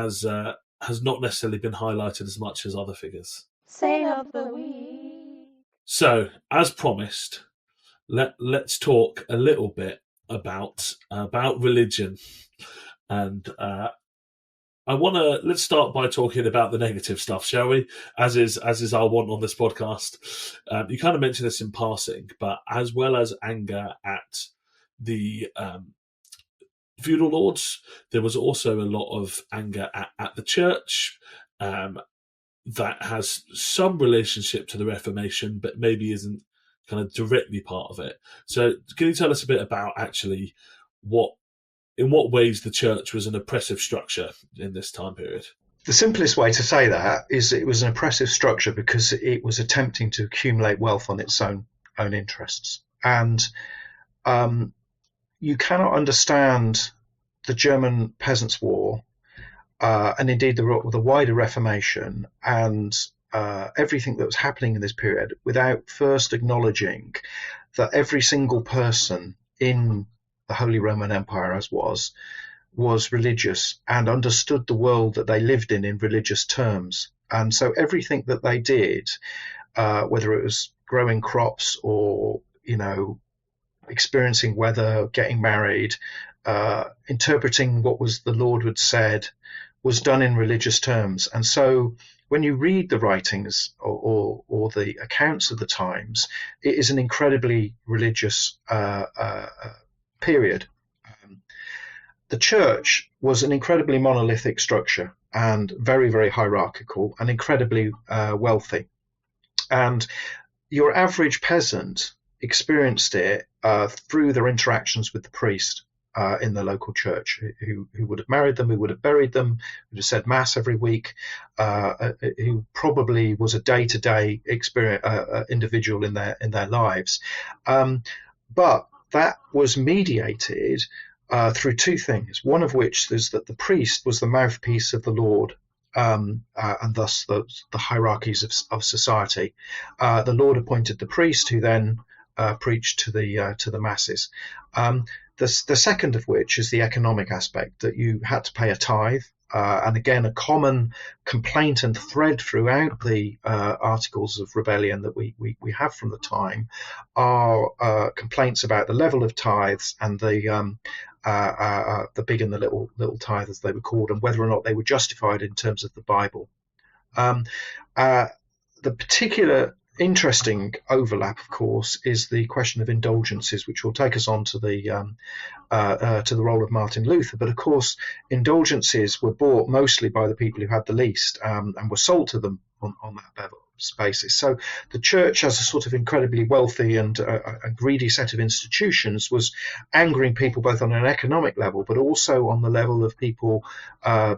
has not necessarily been highlighted as much as other figures. Saint of the week. So, as promised, let's talk a little bit about religion, and let's start by talking about the negative stuff, shall we? As is our want on this podcast. You kind of mentioned this in passing, but as well as anger at the feudal lords, there was also a lot of anger at the church. That has some relationship to the Reformation, but maybe isn't kind of directly part of it. So can you tell us a bit about actually in what ways the church was an oppressive structure in this time period? The simplest way to say that is it was an oppressive structure because it was attempting to accumulate wealth on its own interests. And you cannot understand the German Peasants' War and indeed the wider Reformation and everything that was happening in this period without first acknowledging that every single person in the Holy Roman Empire, as was religious and understood the world that they lived in religious terms. And so everything that they did, whether it was growing crops or, experiencing weather, getting married, interpreting what was the Lord had said, was done in religious terms. And so when you read the writings or the accounts of the times, it is an incredibly religious period. The church was an incredibly monolithic structure and very, very hierarchical and incredibly wealthy. And your average peasant experienced it through their interactions with the priest in the local church, who would have married them, who would have buried them, who would have said mass every week, who probably was a day-to-day individual in their lives. But that was mediated through two things. One of which is that the priest was the mouthpiece of the Lord, and thus the hierarchies of society. The Lord appointed the priest, who then preached to the masses. The second of which is the economic aspect, that you had to pay a tithe. And again, a common complaint and thread throughout the articles of rebellion that we have from the time are complaints about the level of tithes and the big and the little tithe, as they were called, and whether or not they were justified in terms of the Bible. The particular interesting overlap, of course, is the question of indulgences, which will take us on to the role of Martin Luther. But of course, indulgences were bought mostly by the people who had the least, and were sold to them on that basis. So the church, as a sort of incredibly wealthy and a greedy set of institutions, was angering people both on an economic level, but also on the level of people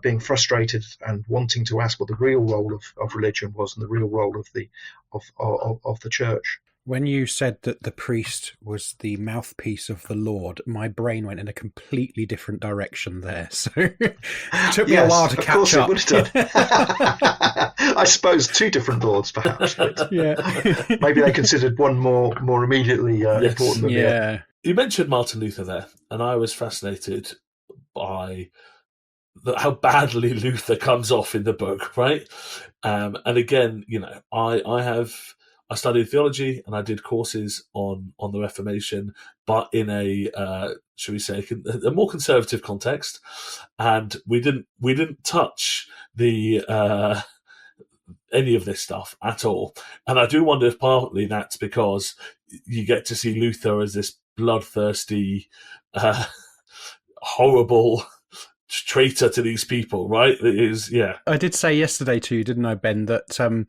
being frustrated and wanting to ask what the real role of religion was and the real role of the church. When you said that the priest was the mouthpiece of the Lord, my brain went in a completely different direction there. So it took me a while to catch up. Of course it would have done. I suppose two different lords, perhaps. But yeah. Maybe they considered one more immediately important than the other. You mentioned Martin Luther there, and I was fascinated by how badly Luther comes off in the book, right? And again, I studied theology and I did courses on the Reformation, but in a shall we say a more conservative context, and we didn't touch the any of this stuff at all. And I do wonder if partly that's because you get to see Luther as this bloodthirsty, horrible traitor to these people, right? It is, yeah. I did say yesterday to you, didn't I, Ben, that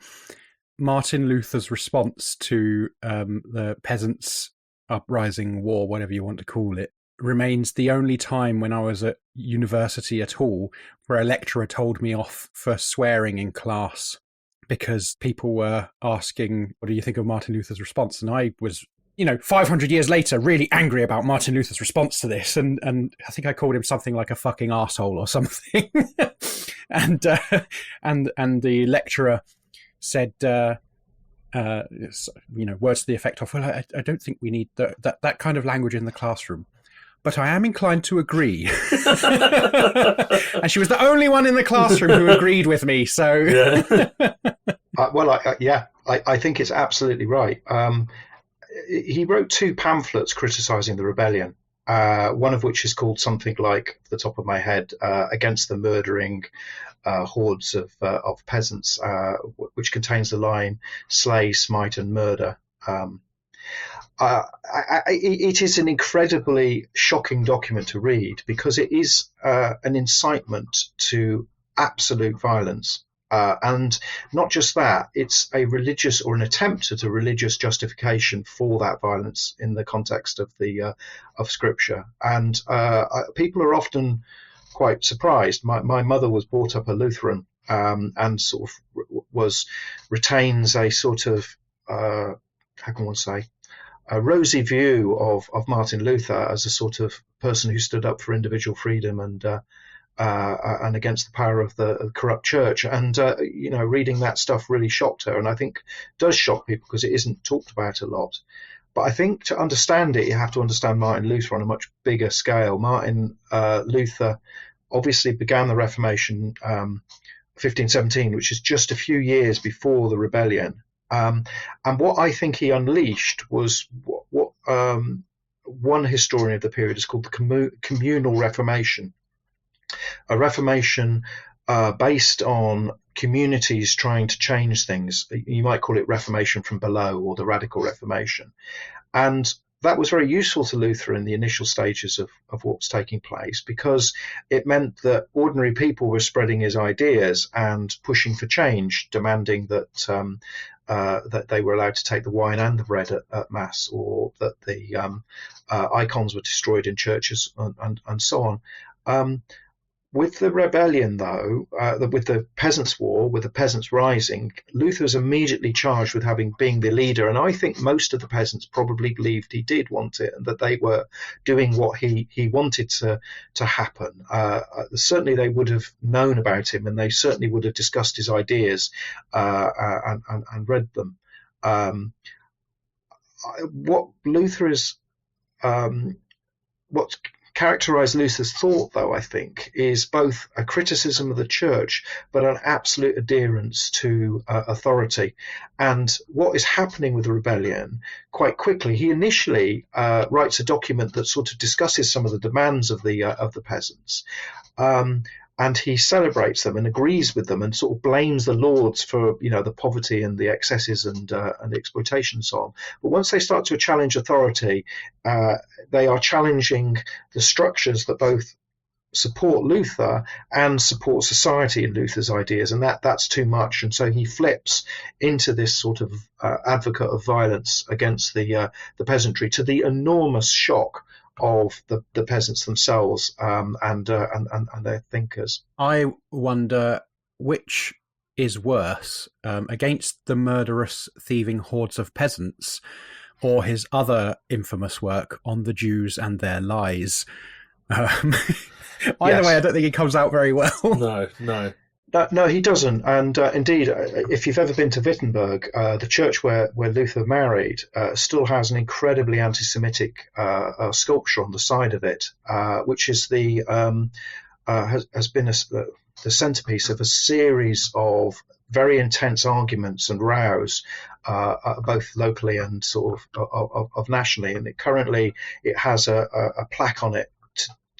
Martin Luther's response to the Peasants' Uprising War, whatever you want to call it, remains the only time when I was at university at all where a lecturer told me off for swearing in class because people were asking, what do you think of Martin Luther's response? And I was, 500 years later, really angry about Martin Luther's response to this. And I think I called him something like a fucking arsehole or something. and the lecturer said, words to the effect of, well, I don't think we need that kind of language in the classroom. But I am inclined to agree. And she was the only one in the classroom who agreed with me. So, Yeah. I think it's absolutely right. He wrote 2 pamphlets criticising the rebellion, one of which is called something like, off the top of my head, Against the Murdering Hordes of Peasants, which contains the line, slay, smite, and murder. It is an incredibly shocking document to read because it is an incitement to absolute violence. And not just that, it's a religious or an attempt at a religious justification for that violence in the context of of Scripture. And people are often quite surprised. My mother was brought up a Lutheran and sort of retains a sort of, how can one say, a rosy view of Martin Luther as a sort of person who stood up for individual freedom and against the power of the corrupt church. And reading that stuff really shocked her, and I think does shock people because it isn't talked about a lot. But I think to understand it, you have to understand Martin Luther on a much bigger scale. Martin Luther obviously began the Reformation 1517, which is just a few years before the rebellion. And what I think he unleashed was what one historian of the period has called the communal Reformation, a Reformation based on communities trying to change things. You might call it Reformation from below or the Radical Reformation. And that was very useful to Luther in the initial stages of what was taking place because it meant that ordinary people were spreading his ideas and pushing for change, demanding that that they were allowed to take the wine and the bread at Mass, or that the icons were destroyed in churches and so on. With the rebellion, though, with the Peasants' War, with the peasants rising, Luther was immediately charged with being the leader. And I think most of the peasants probably believed he did want it and that they were doing what he wanted to happen. Certainly they would have known about him and they certainly would have discussed his ideas and read them. What Luther is... what characterized Luther's thought, though, I think, is both a criticism of the church, but an absolute adherence to authority. And what is happening with the rebellion, quite quickly, he initially writes a document that sort of discusses some of the demands of the peasants. And he celebrates them and agrees with them and sort of blames the lords for, the poverty and the excesses and the exploitation and so on. But once they start to challenge authority, they are challenging the structures that both support Luther and support society in Luther's ideas, and that's too much. And so he flips into this sort of advocate of violence against the peasantry, to the enormous shock of the peasants themselves and their thinkers. I wonder which is worse, against the murderous, thieving hordes of peasants, or his other infamous work on the Jews and their lies. Either way, I don't think he comes out very well. No. No, he doesn't. And indeed, if you've ever been to Wittenberg, the church where Luther married still has an incredibly anti-Semitic sculpture on the side of it, which is the has been the centerpiece of a series of very intense arguments and rows, both locally and sort of nationally. And currently it has a plaque on it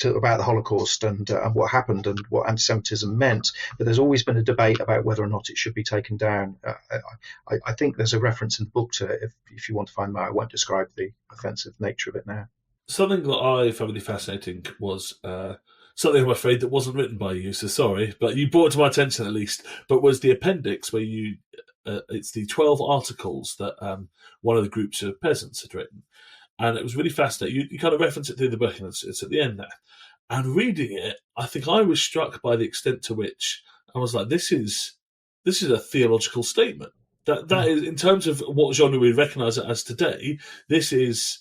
about the Holocaust and what happened and what anti-Semitism meant. But there's always been a debate about whether or not it should be taken down. I think there's a reference in the book to it. If you want to find that, I won't describe the offensive nature of it now. Something that I found really fascinating was something, I'm afraid, that wasn't written by you, so sorry, but you brought it to my attention at least, but was the appendix where you, it's the 12 articles that one of the groups of peasants had written. And it was really fascinating. You kind of reference it through the book, and it's at the end there. And reading it, I think I was struck by the extent to which I was like, this is a theological statement. That is, in terms of what genre we recognise it as today, this is,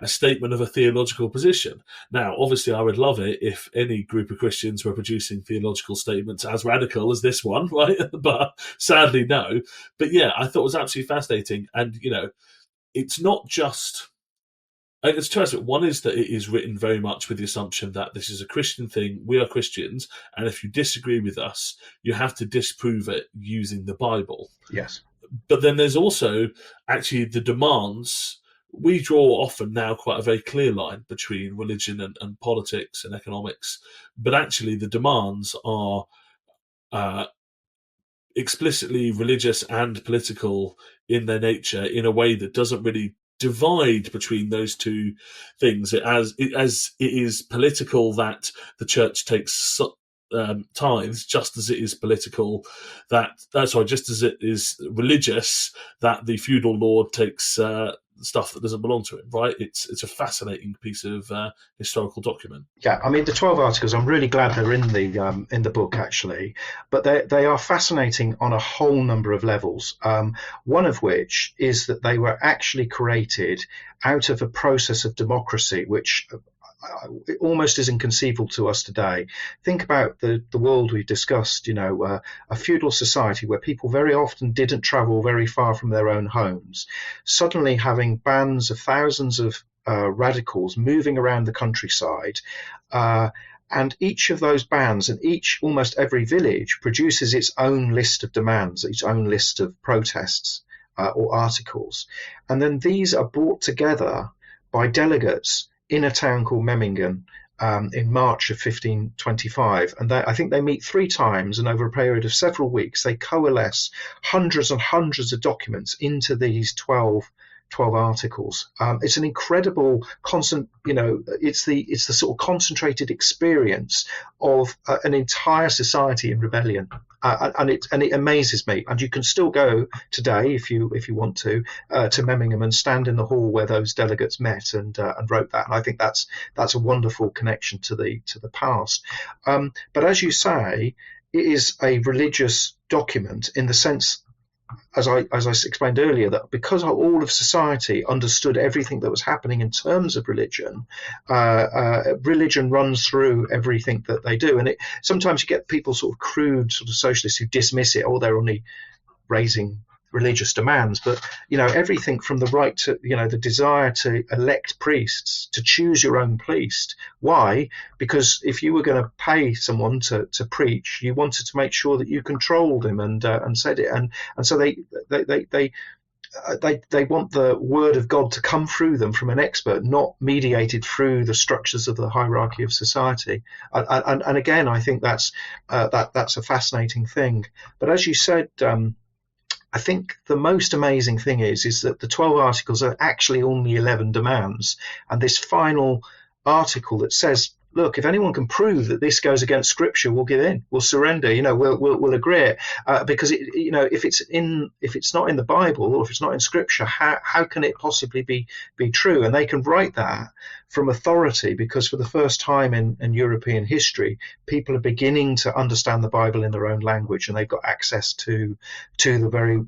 a statement of a theological position. Now, obviously, I would love it if any group of Christians were producing theological statements as radical as this one, right? But sadly, no. But yeah, I thought it was absolutely fascinating. And, it's not just... I think it's two aspects. One is that it is written very much with the assumption that this is a Christian thing. We are Christians, and if you disagree with us, you have to disprove it using the Bible. Yes. But then there's also actually the demands. We draw often now quite a very clear line between religion and politics and economics, but actually the demands are explicitly religious and political in their nature in a way that doesn't really divide between those two things. As it is political that the church takes tithes, just as it is political that just as it is religious that the feudal lord takes stuff that doesn't belong to him. Right? It's a fascinating piece of historical document. Yeah, I mean the 12 articles. I'm really glad they're in the book actually, but they are fascinating on a whole number of levels. One of which is that they were actually created out of a process of democracy, which almost is inconceivable to us today. Think about the world we've discussed, a feudal society where people very often didn't travel very far from their own homes, suddenly having bands of thousands of radicals moving around the countryside, and each of those bands and almost every village produces its own list of demands, its own list of protests or articles. And then these are brought together by delegates in a town called Memmingen in March of 1525. And I think they meet 3 times, and over a period of several weeks, they coalesce hundreds and hundreds of documents into these 12 articles. It's an incredible it's the sort of concentrated experience of an entire society in rebellion. And it amazes me. And you can still go today if you want to Memmingen and stand in the hall where those delegates met and wrote that. And I think that's a wonderful connection to the past. But as you say, it is a religious document in the sense, as I explained earlier, that because all of society understood everything that was happening in terms of religion, religion runs through everything that they do. And sometimes you get people sort of crude sort of socialists who dismiss it, they're only raising religious demands, but everything from the right to the desire to elect priests, to choose your own priest. Why? Because if you were going to pay someone to preach, you wanted to make sure that you controlled him and said it, and so they want the word of God to come through them from an expert, not mediated through the structures of the hierarchy of society. And again, I think that's a fascinating thing. But as you said, I think the most amazing thing is that the 12 articles are actually only 11 demands. And this final article that says, look, if anyone can prove that this goes against Scripture, we'll give in, we'll surrender, we'll agree. Because if it's not in the Bible or if it's not in Scripture, how can it possibly be true? And they can write that from authority because for the first time in European history, people are beginning to understand the Bible in their own language, and they've got access to the very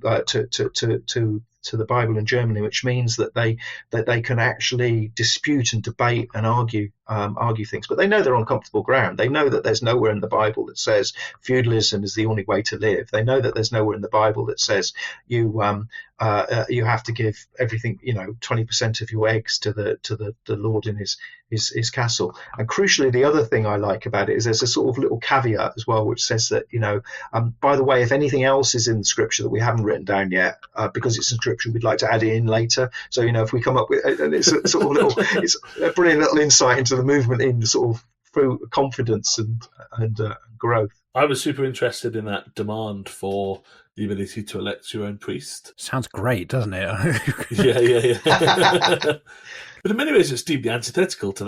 to the Bible in Germany, which means that they can actually dispute and debate and argue argue things, but they know they're on comfortable ground. They know that there's nowhere in the Bible that says feudalism is the only way to live. They know that there's nowhere in the Bible that says you have to give everything, 20% of your eggs to the Lord in his castle. And crucially, the other thing I like about it is there's a sort of little caveat as well, which says that, by the way, if anything else is in Scripture that we haven't written down yet, because it's in Scripture, we'd like to add it in later. So, if we come up with, and it's a sort of little, it's a brilliant little insight into the movement in sort of through confidence and growth. I was super interested in that demand for the ability to elect your own priest. Sounds great, doesn't it? Yeah. But in many ways, it's deeply antithetical to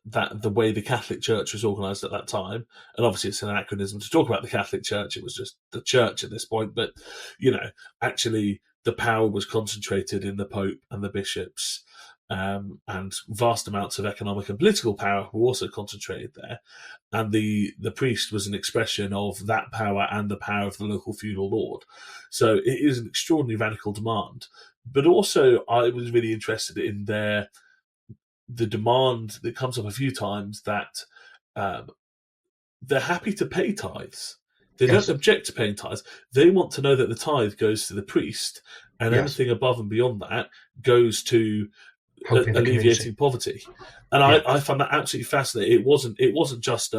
that the way the Catholic Church was organised at that time. And obviously, it's an anachronism to talk about the Catholic Church. It was just the Church at this point. But, actually, the power was concentrated in the Pope and the bishops. And vast amounts of economic and political power were also concentrated there. And the priest was an expression of that power and the power of the local feudal lord. So it is an extraordinarily radical demand. But also, I was really interested in the demand that comes up a few times that they're happy to pay tithes. They Yes. don't object to paying tithes. They want to know that the tithe goes to the priest, and Yes. anything above and beyond that goes to Helping the alleviating community. poverty. And I found that absolutely fascinating. It wasn't just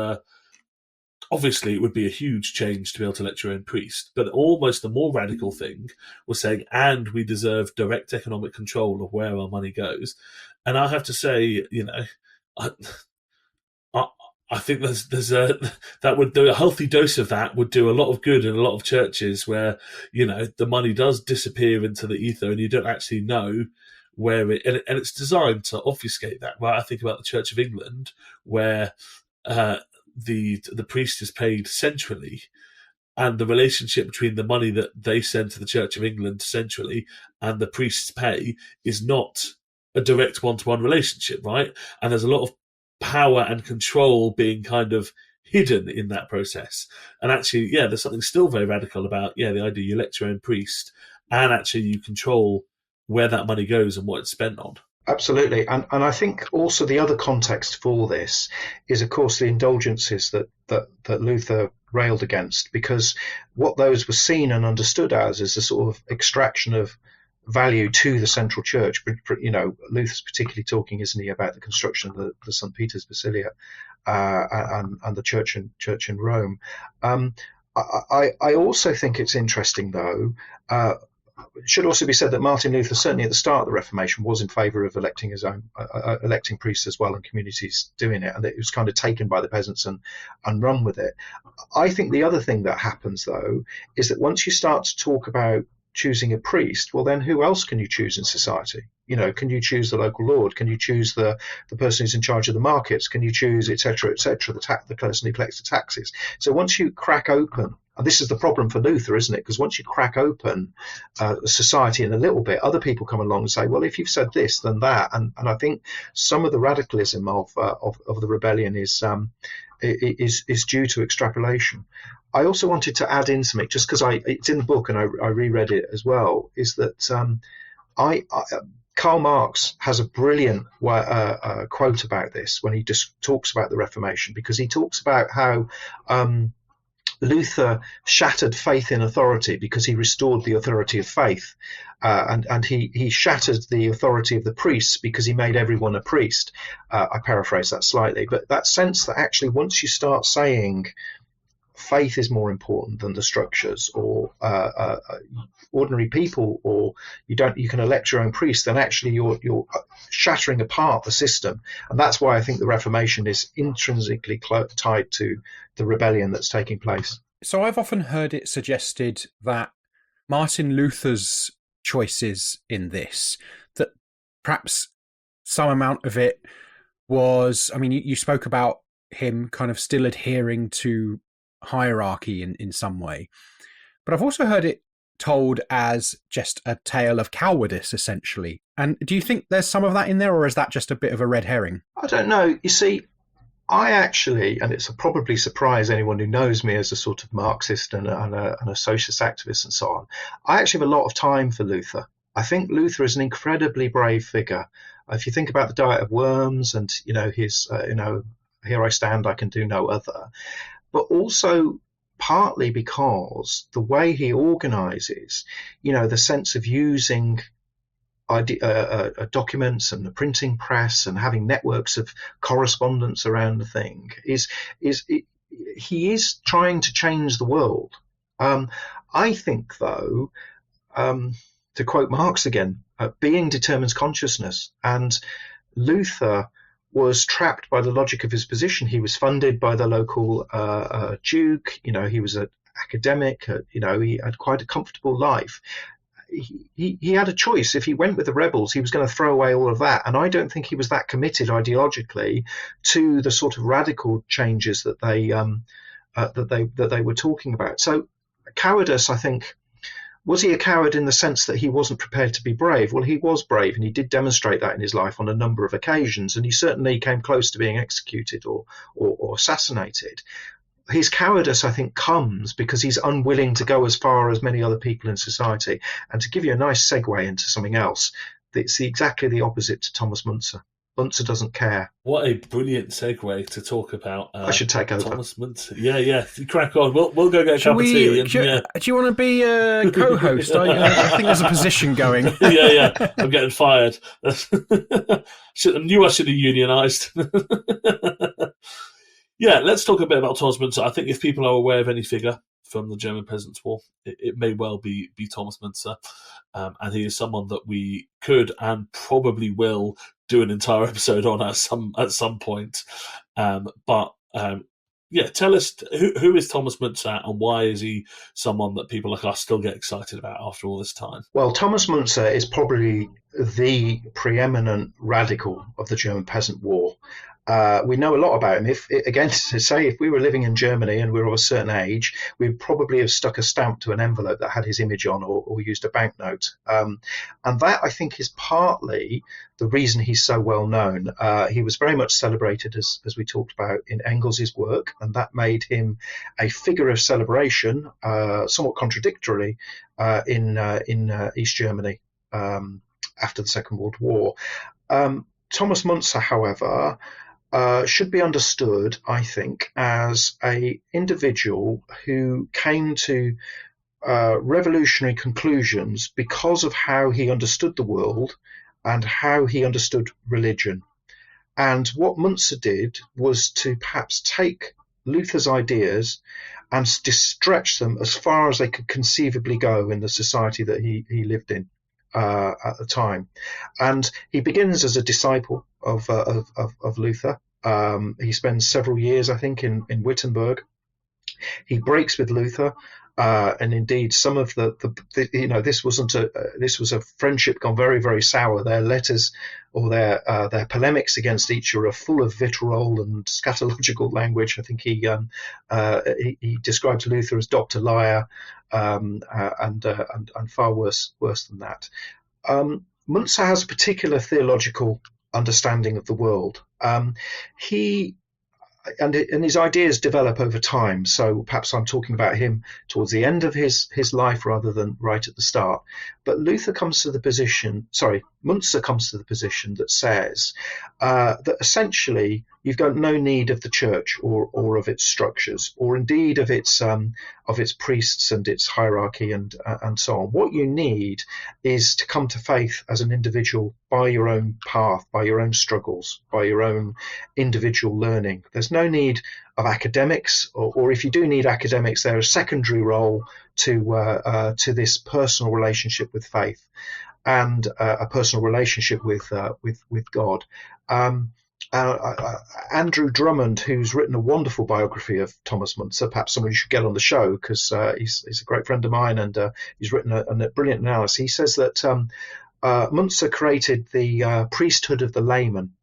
obviously it would be a huge change to be able to elect your own priest, but almost the more radical thing was saying, and we deserve direct economic control of where our money goes. And I have to say, I think there's that would do a healthy dose of that would do a lot of good in a lot of churches where the money does disappear into the ether and you don't actually know where and it's designed to obfuscate that. Well, I think about the Church of England where the priest is paid centrally, and the relationship between the money that they send to the Church of England centrally and the priest's pay is not a direct one-to-one relationship, right? And there's a lot of power and control being kind of hidden in that process. And actually, there's something still very radical about, the idea you elect your own priest and actually you control where that money goes and what it's spent on. Absolutely. And I think also the other context for this is, of course, the indulgences that Luther railed against, because what those were seen and understood as is a sort of extraction of value to the central church. Luther's particularly talking, isn't he, about the construction of the St. Peter's Basilica and the church in Rome. I also think it's interesting, though, it should also be said that Martin Luther, certainly at the start of the Reformation, was in favour of electing his own, electing priests as well, and communities doing it, and it was kind of taken by the peasants and run with it. I think the other thing that happens, though, is that once you start to talk about choosing a priest, well, then who else can you choose in society? Can you choose the local lord? Can you choose the person who's in charge of the markets? Can you choose, et cetera, the person who collects the taxes? So once you crack open, and this is the problem for Luther, isn't it? Because once you crack open society in a little bit, other people come along and say, well, if you've said this, then that. And I think some of the radicalism of the rebellion is due to extrapolation. I also wanted to add in something, just because it's in the book and I reread it as well, is that Karl Marx has a brilliant quote about this when he just talks about the Reformation, because he talks about how Luther shattered faith in authority because he restored the authority of faith, and he shattered the authority of the priests because he made everyone a priest. I paraphrase that slightly, but that sense that actually once you start saying faith is more important than the structures, or ordinary people, or you can elect your own priest, then actually you're shattering apart the system. And that's why I think the Reformation is intrinsically tied to the rebellion that's taking place. So I've often heard it suggested that Martin Luther's choices in this, that perhaps some amount of it was, I mean, you spoke about him kind of still adhering to hierarchy in some way, but I've also heard it told as just a tale of cowardice, essentially. And do you think there's some of that in there, or is that just a bit of a red herring? I don't know. You see, I actually, and it's probably surprise anyone who knows me as a sort of Marxist and a socialist activist and so on, I actually have a lot of time for Luther. I think Luther is an incredibly brave figure. If you think about the diet of worms and, his, here I stand, I can do no other, but also partly because the way he organizes, the sense of using documents and the printing press and having networks of correspondence around the thing he is trying to change the world. I think, though, to quote Marx again, being determines consciousness, and Luther was trapped by the logic of his position. He was funded by the local duke. He was an academic. He had quite a comfortable life. He had a choice. If he went with the rebels, he was going to throw away all of that. And I don't think he was that committed ideologically to the sort of radical changes that they were talking about. So cowardice, I think, was he a coward in the sense that he wasn't prepared to be brave? Well, he was brave, and he did demonstrate that in his life on a number of occasions, and he certainly came close to being executed or assassinated. His cowardice, I think, comes because he's unwilling to go as far as many other people in society. And to give you a nice segue into something else, it's exactly the opposite to Thomas Müntzer. Müntzer doesn't care. What a brilliant segue to talk about. I should take over. Thomas Müntzer. Yeah. Crack on. We'll go get a cup of tea. Do you want to be a co-host? I think there's a position going. Yeah. I'm getting fired. I knew I should have unionised. Yeah, let's talk a bit about Thomas Müntzer. I think if people are aware of any figure from the German Peasants' War, it may well be Thomas Müntzer. And he is someone that we could and probably will do an entire episode on at some point. But tell us, who is Thomas Müntzer and why is he someone that people like us still get excited about after all this time? Well, Thomas Müntzer is probably the preeminent radical of the German Peasant War. We know a lot about him. If we were living in Germany and we were of a certain age, we'd probably have stuck a stamp to an envelope that had his image on or used a banknote. And that, I think, is partly the reason he's so well known. He was very much celebrated, as we talked about, in Engels's work, and that made him a figure of celebration, somewhat contradictorily, in East Germany after the Second World War. Thomas Müntzer, however, should be understood, I think, as an individual who came to revolutionary conclusions because of how he understood the world and how he understood religion. And what Müntzer did was to perhaps take Luther's ideas and stretch them as far as they could conceivably go in the society that he lived in at the time. And he begins as a disciple of Luther. He spends several years, I think, in Wittenberg. He breaks with Luther, and indeed, some of this was a friendship gone very, very sour. Their letters or their polemics against each other are full of vitriol and scatological language. I think he described Luther as Dr. Liar, and far worse than that. Müntzer has a particular theological understanding of the world. And his ideas develop over time. So perhaps I'm talking about him towards the end of his life rather than right at the start. But Müntzer comes to the position that says that essentially you've got no need of the church or of its structures, or indeed of its priests and its hierarchy and so on. What you need is to come to faith as an individual by your own path, by your own struggles, by your own individual learning. There's no need of academics, or if you do need academics, they're a secondary role to this personal relationship with faith and a personal relationship with God. Andrew Drummond, who's written a wonderful biography of Thomas Müntzer, perhaps someone you should get on the show because he's a great friend of mine, and he's written a brilliant analysis. He says that Müntzer created the priesthood of the layman,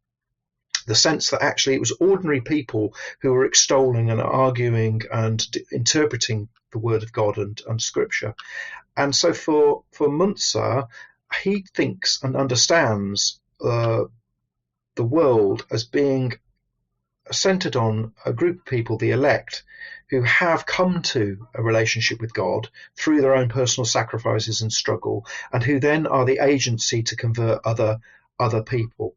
the sense that actually it was ordinary people who were extolling and arguing and interpreting the word of God and Scripture. And so for Müntzer, he thinks and understands the world as being centered on a group of people, the elect, who have come to a relationship with God through their own personal sacrifices and struggle, and who then are the agency to convert other other people.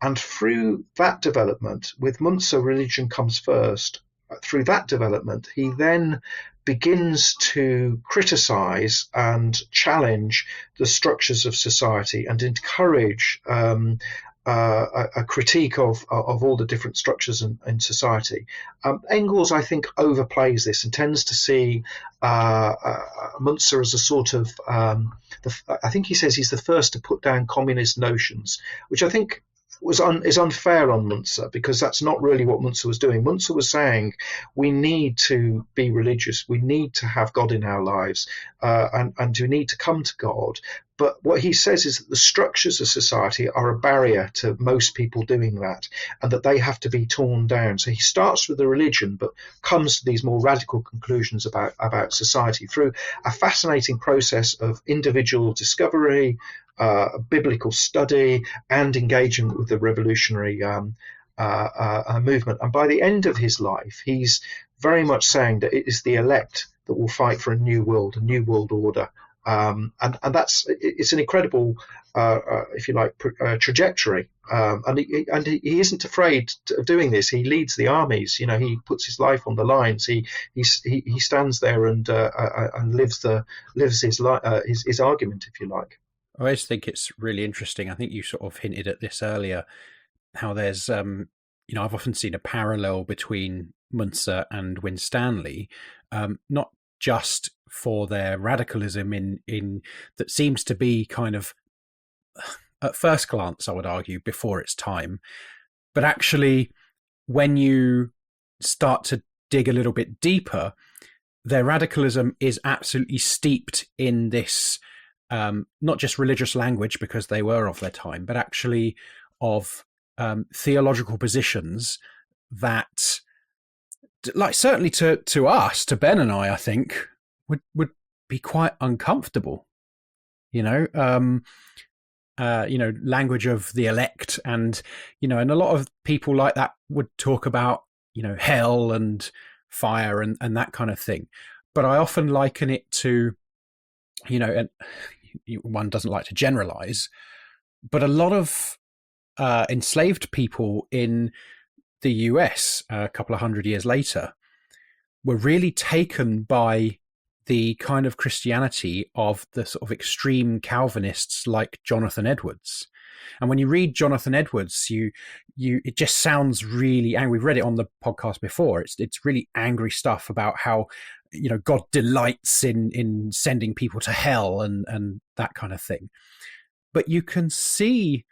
And through that development, with Munzer, religion comes first. Through that development, he then begins to criticize and challenge the structures of society and encourage a critique of all the different structures in society. Engels, I think, overplays this and tends to see Munzer as a sort of, I think he says he's the first to put down communist notions, which I think is unfair on Munzer, because that's not really what Munzer was doing. Munzer was saying we need to be religious, we need to have God in our lives, and we need to come to God. But what he says is that the structures of society are a barrier to most people doing that, and that they have to be torn down. So he starts with the religion, but comes to these more radical conclusions about society through a fascinating process of individual discovery, biblical study, and engagement with the revolutionary movement. And by the end of his life, he's very much saying that it is the elect that will fight for a new world order. And it's an incredible, if you like, trajectory. And he isn't afraid of doing this. He leads the armies. You know, he puts his life on the lines. He stands there and lives his argument, if you like. I always think it's really interesting. I think you sort of hinted at this earlier, how there's, I've often seen a parallel between Munzer and Winstanley, not just for their radicalism in that seems to be kind of, at first glance, I would argue, before its time, but actually when you start to dig a little bit deeper, their radicalism is absolutely steeped in this, not just religious language, because they were of their time, but actually of theological positions that, like, certainly to us, to Ben and I think, would be quite uncomfortable. Language of the elect, and and a lot of people like that would talk about hell and fire and that kind of thing. But I often liken it to, and one doesn't like to generalize, but a lot of enslaved people in the US a couple of hundred years later were really taken by the kind of Christianity of the sort of extreme Calvinists like Jonathan Edwards. And when you read Jonathan Edwards, it just sounds really angry. We've read it on the podcast before. It's really angry stuff about how God delights in sending people to hell and that kind of thing. But you can see,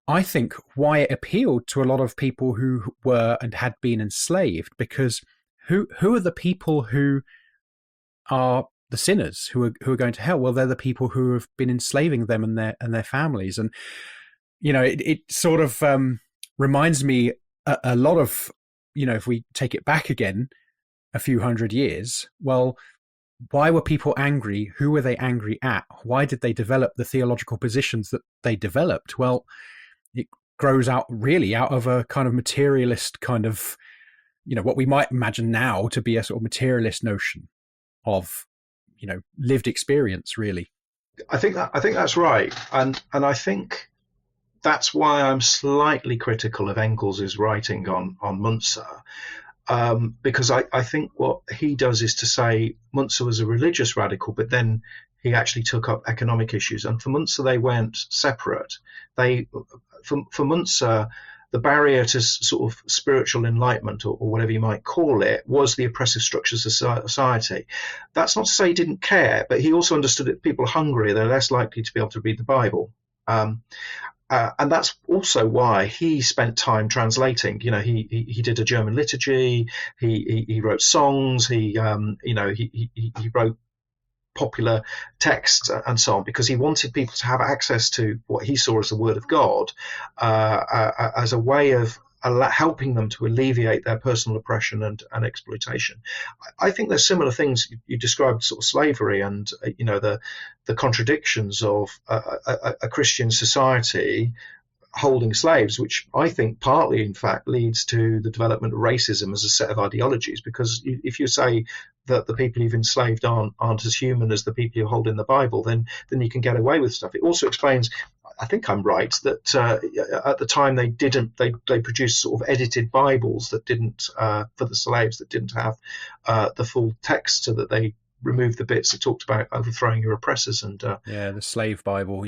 I think, why it appealed to a lot of people who were and had been enslaved, because who are the people who are the sinners who are going to hell? Well, they're the people who have been enslaving them and their families. And it sort of reminds me a lot of, if we take it back again a few hundred years, well, why were people angry? Who were they angry at? Why did they develop the theological positions that they developed? Well, it grows out of a kind of materialist kind of, what we might imagine now to be a sort of materialist notion of, lived experience, really. I think that's right, and I think that's why I'm slightly critical of Engels' writing on Munzer, because I think what he does is to say Munzer was a religious radical, but then he actually took up economic issues, and for Munzer they went separate. For Munzer, the barrier to sort of spiritual enlightenment, or whatever you might call it, was the oppressive structures of society. That's not to say he didn't care, but he also understood that people are hungry, they're less likely to be able to read the Bible. And that's also why he spent time translating. He did a German liturgy, he wrote songs, he wrote popular texts and so on, because he wanted people to have access to what he saw as the Word of God, as a way of helping them to alleviate their personal oppression and exploitation. I think there's similar things you described, sort of slavery and the contradictions of a Christian society holding slaves, which I think partly, in fact, leads to the development of racism as a set of ideologies. Because if you say that the people you've enslaved aren't as human as the people you hold in the Bible, then you can get away with stuff. It also explains, I think I'm right that at the time they produced sort of edited Bibles that didn't for the slaves that didn't have the full text, so that they removed the bits that talked about overthrowing your oppressors and the slave Bible.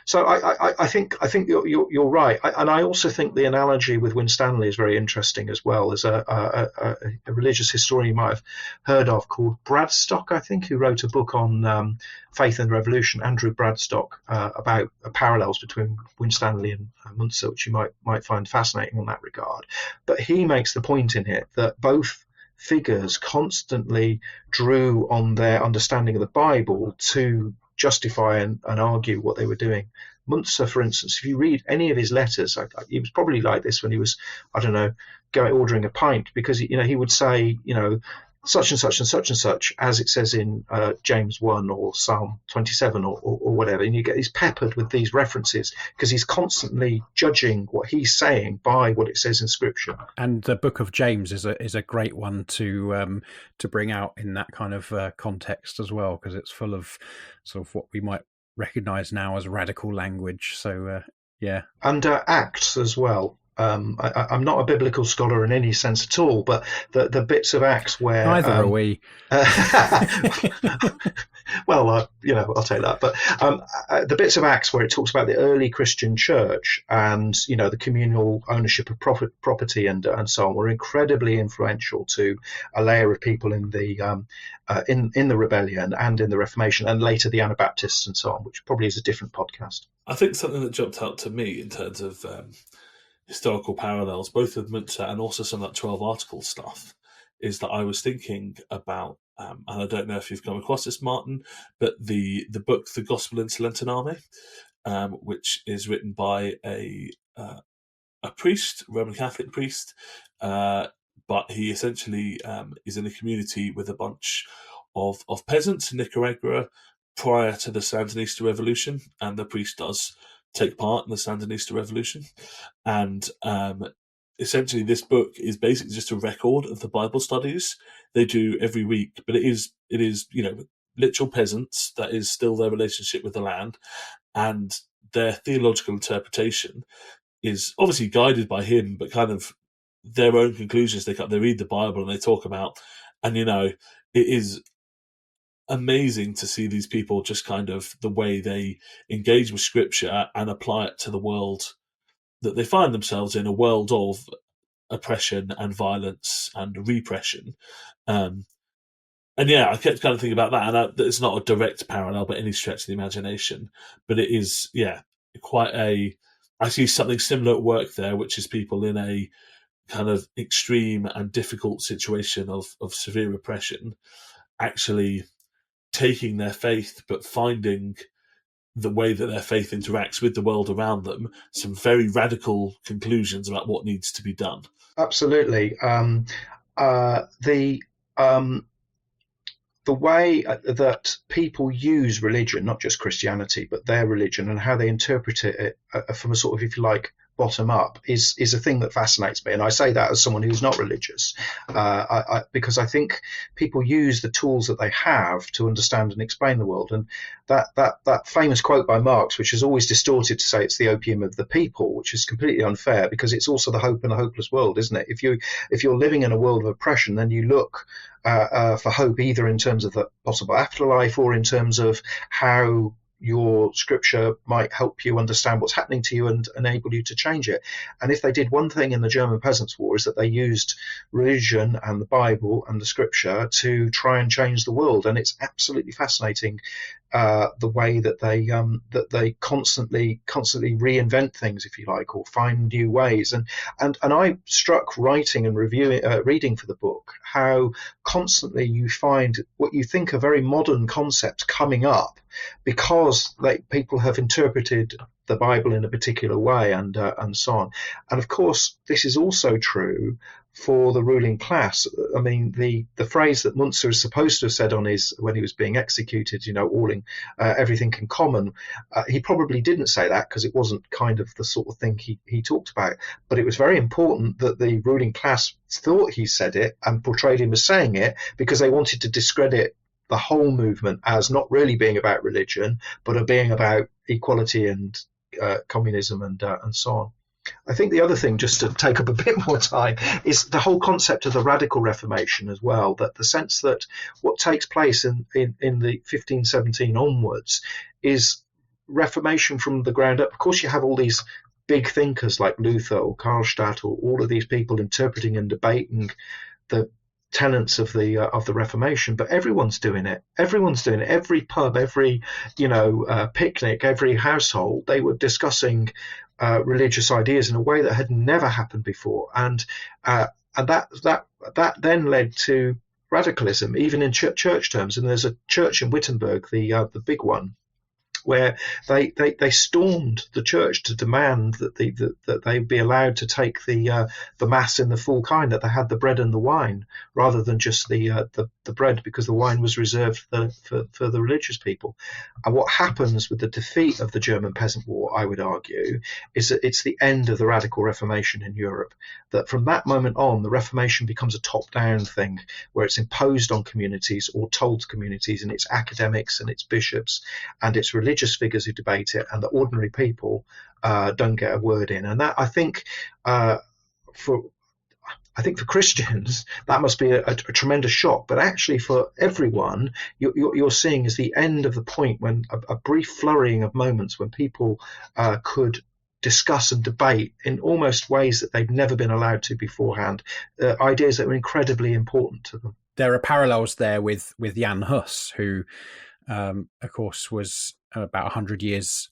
So I think you're right, and I also think the analogy with Winstanley is very interesting as well. There's a religious historian you might have heard of called Bradstock, I think, who wrote a book on faith and revolution, Andrew Bradstock, about parallels between Winstanley and Munzer, which you might find fascinating in that regard. But he makes the point in it that both figures constantly drew on their understanding of the Bible to justify and argue what they were doing. Munzer, for instance, if you read any of his letters, he was probably like this when he was, I don't know, ordering a pint, because he would say, such and such and such and such, as it says in James 1 or Psalm 27 or whatever, and he's peppered with these references because he's constantly judging what he's saying by what it says in Scripture. And the Book of James is a great one to bring out in that kind of context as well, because it's full of sort of what we might recognise now as radical language. So and Acts as well. I'm not a biblical scholar in any sense at all, but the bits of Acts where neither are we. Well, I'll take that. But the bits of Acts where it talks about the early Christian church and the communal ownership of property and so on were incredibly influential to a layer of people in the in the rebellion and in the Reformation, and later the Anabaptists and so on, which probably is a different podcast. I think something that jumped out to me in terms of historical parallels, both with Munzer and also some of that 12 article stuff, is that I was thinking about, and I don't know if you've come across this, Martin, but the book The Gospel in Salentan Army, which is written by a priest, Roman Catholic priest, but he essentially is in a community with a bunch of peasants in Nicaragua prior to the Sandinista Revolution, and the priest does take part in the Sandinista Revolution. And essentially this book is basically just a record of the Bible studies they do every week, but it is literal peasants. That is still their relationship with the land, and their theological interpretation is obviously guided by him, but kind of their own conclusions. They read the Bible and they talk about, and it is amazing to see these people just kind of the way they engage with Scripture and apply it to the world that they find themselves in, a world of oppression and violence and repression. I kept kind of thinking about that, and it's not a direct parallel by any stretch of the imagination, but it is, quite I see something similar at work there, which is people in a kind of extreme and difficult situation of severe repression, actually taking their faith, but finding the way that their faith interacts with the world around them, some very radical conclusions about what needs to be done. Absolutely. The way that people use religion, not just Christianity, but their religion, and how they interpret it from a sort of, if you like, bottom up is a thing that fascinates me. And I say that as someone who's not religious, because I think people use the tools that they have to understand and explain the world. And that famous quote by Marx, which is always distorted to say it's the opium of the people, which is completely unfair, because it's also the hope in a hopeless world, isn't it? If you're living in a world of oppression, then you look for hope either in terms of the possible afterlife or in terms of how your Scripture might help you understand what's happening to you and enable you to change it. And if they did one thing in the German Peasants War, is that they used religion and the Bible and the Scripture to try and change the world. And it's absolutely fascinating the way that they constantly reinvent things, if you like, or find new ways. And I struck writing and reading for the book how constantly you find what you think are very modern concepts coming up because people have interpreted the Bible in a particular way and so on. And of course, this is also true for the ruling class. I mean, the phrase that Munzer is supposed to have said when he was being executed, everything in common, he probably didn't say that because it wasn't kind of the sort of thing he talked about. But it was very important that the ruling class thought he said it and portrayed him as saying it because they wanted to discredit the whole movement as not really being about religion, but of being about equality and communism and so on. I think the other thing, just to take up a bit more time, is the whole concept of the radical Reformation as well, that the sense that what takes place in the 1517 onwards is Reformation from the ground up. Of course, you have all these big thinkers like Luther or Karlstadt or all of these people interpreting and debating the tenets of the Reformation, but everyone's doing it. Everyone's doing it. Every pub, every picnic, every household, they were discussing religious ideas in a way that had never happened before, and that then led to radicalism, even in church terms. And there's a church in Wittenberg, the big one, where they stormed the church to demand that that they be allowed to take the mass in the full kind, that they had the bread and the wine rather than just the bread, because the wine was reserved for the religious people. And what happens with the defeat of the German Peasant War, I would argue, is that it's the end of the radical Reformation in Europe. That from that moment on, the Reformation becomes a top-down thing, where it's imposed on communities or told to communities, and it's academics and it's bishops and it's religious figures who debate it, and the ordinary people don't get a word in. And that, I think, for Christians, that must be a tremendous shock. But actually, for everyone, you're seeing is the end of the point when a brief flurrying of moments when people could discuss and debate in almost ways that they've never been allowed to beforehand, ideas that were incredibly important to them. There are parallels there with Jan Hus, who, of course, was about 100 years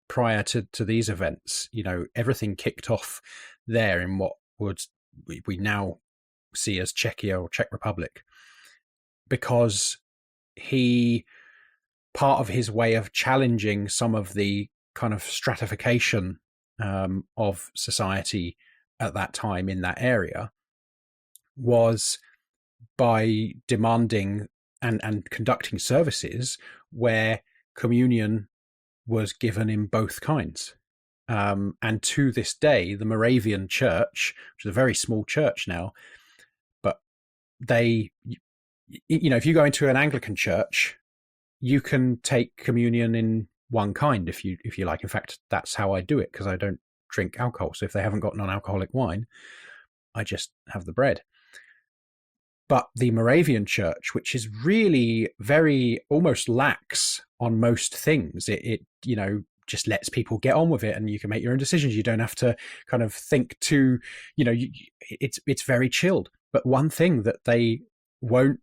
prior to these events. Everything kicked off there in what we now see as Czechia or Czech Republic, because part of his way of challenging some of the kind of stratification of society at that time in that area was by demanding and conducting services where communion was given in both kinds. And to this day, the Moravian Church, which is a very small church now, but if you go into an Anglican church, you can take communion in one kind if you like. In fact, that's how I do it, because I don't drink alcohol. So if they haven't got non-alcoholic wine, I just have the bread. But the Moravian Church, which is really very almost lax on most things, it just lets people get on with it, and you can make your own decisions. You don't have to kind of think too, it's very chilled. But one thing that they won't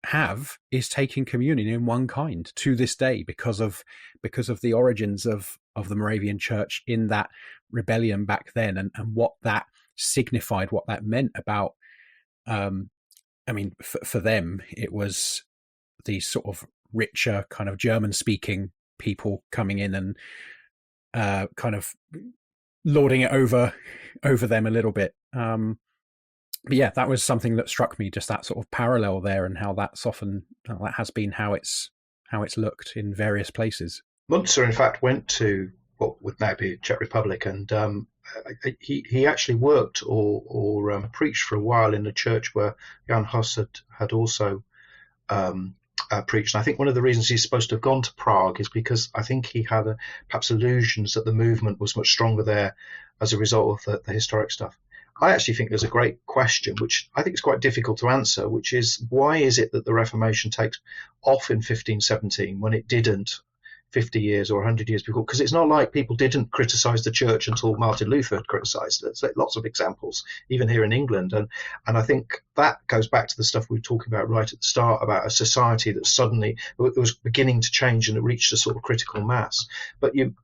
have is taking communion in one kind to this day, because of the origins of the Moravian Church in that rebellion back then, and what that signified, what that meant about for them, it was these sort of richer kind of German-speaking people coming in and kind of lording it over them a little bit. But yeah, that was something that struck me, just that sort of parallel there, and how that has been how it's looked in various places. Munzer, in fact, went to what would now be Czech Republic, and he actually worked or preached for a while in the church where Jan Hus had also preached. And I think one of the reasons he's supposed to have gone to Prague is because I think he had perhaps illusions that the movement was much stronger there as a result of the historic stuff. I actually think there's a great question, which I think is quite difficult to answer, which is, why is it that the Reformation takes off in 1517 when it didn't 50 years or 100 years before? Because it's not like people didn't criticize the church until Martin Luther had criticized it. There's lots of examples, even here in England. And I think that goes back to the stuff we were talking about right at the start, about a society that suddenly it was beginning to change and it reached a sort of critical mass. But you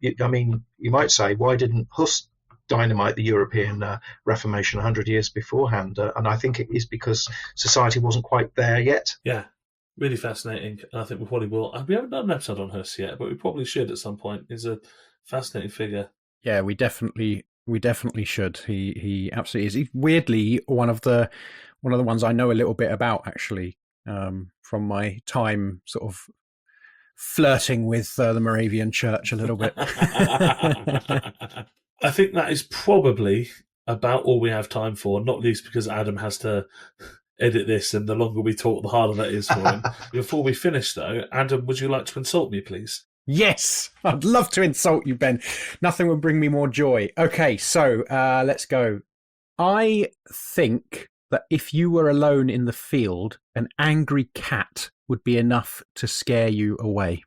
might say, why didn't Hus dynamite the European Reformation 100 years beforehand? And I think it is because society wasn't quite there yet. Yeah. Really fascinating, and I think we probably will. We haven't done an episode on Hus yet, but we probably should at some point. He's a fascinating figure. Yeah, we definitely should. He absolutely is. He's weirdly one of the ones I know a little bit about, actually, from my time sort of flirting with the Moravian Church a little bit. I think that is probably about all we have time for, not least because Adam has to edit this, and the longer we talk, the harder that is for him. Before we finish, though, Adam, would you like to insult me, please? Yes, I'd love to insult you, Ben. Nothing would bring me more joy. Okay, so let's go. I think that if you were alone in the field, an angry cat would be enough to scare you away.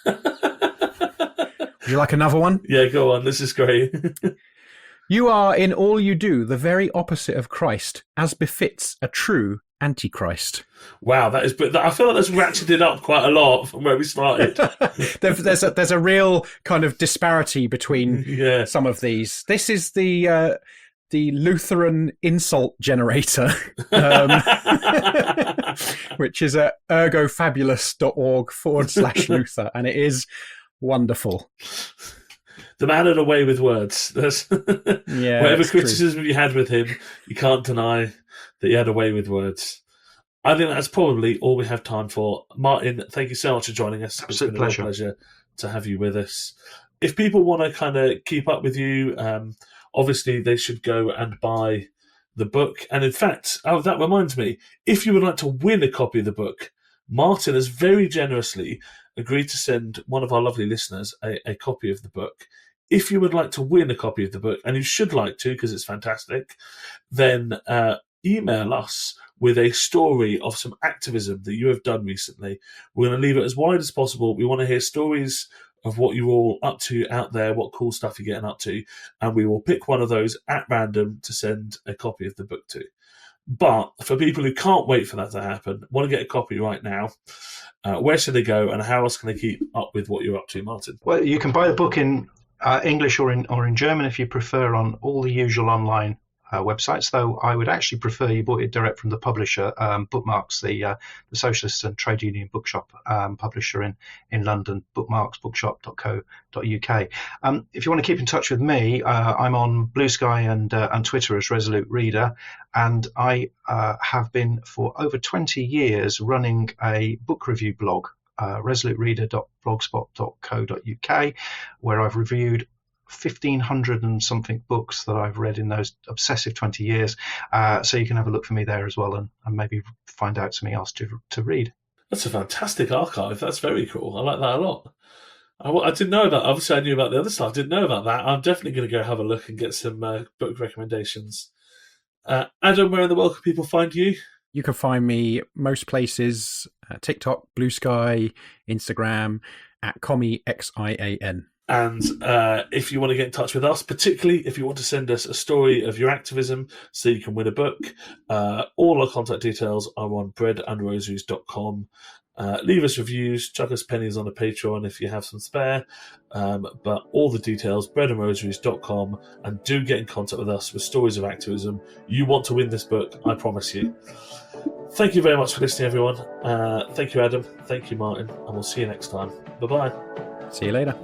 Would you like another one? Yeah, go on. This is great. You are, in all you do, the very opposite of Christ, as befits a true Antichrist. Wow, that is. But I feel like that's ratcheted up quite a lot from where we started. there's a real kind of disparity between some of these. This is the Lutheran insult generator, which is at ergofabulous.org/Luther, and it is wonderful. The man had a way with words. Whatever criticism you had with him, you can't deny that he had a way with words. I think that's probably all we have time for. Martin, thank you so much for joining us. Absolute It's been a real pleasure to have you with us. If people want to kind of keep up with you, obviously they should go and buy the book. And in fact, that reminds me, if you would like to win a copy of the book, Martin has very generously agreed to send one of our lovely listeners a copy of the book. If you would like to win a copy of the book, and you should like to because it's fantastic, then email us with a story of some activism that you have done recently. We're going to leave it as wide as possible. We want to hear stories of what you're all up to out there, what cool stuff you're getting up to, and we will pick one of those at random to send a copy of the book to. But for people who can't wait for that to happen, want to get a copy right now, where should they go, and how else can they keep up with what you're up to, Martin? Well, you can buy the book in English or in German if you prefer, on all the usual online websites, though I would actually prefer you bought it direct from the publisher, Bookmarks, the Socialist and Trade Union Bookshop publisher in London, bookmarksbookshop.co.uk. If you want to keep in touch with me, I'm on Blue Sky and Twitter as Resolute Reader, and I have been for over 20 years running a book review blog, resolutereader.blogspot.co.uk, where I've reviewed 1,500 and something books that I've read in those obsessive 20 years. So you can have a look for me there as well, and maybe find out something else to read. That's a fantastic archive. That's very cool. I like that a lot. I didn't know about. Obviously, I knew about the other stuff. I didn't know about that. I'm definitely going to go have a look and get some book recommendations. Adam, where in the world can people find you? You can find me most places: TikTok, Blue Sky, Instagram, at CommieXIAN. And if you want to get in touch with us, particularly if you want to send us a story of your activism so you can win a book, all our contact details are on breadandrosaries.com. Leave us reviews, chuck us pennies on the Patreon if you have some spare. But all the details, breadandrosaries.com, and do get in contact with us with stories of activism. You want to win this book, I promise you. Thank you very much for listening, everyone. Thank you, Adam. Thank you, Martin. And we'll see you next time. Bye-bye. See you later.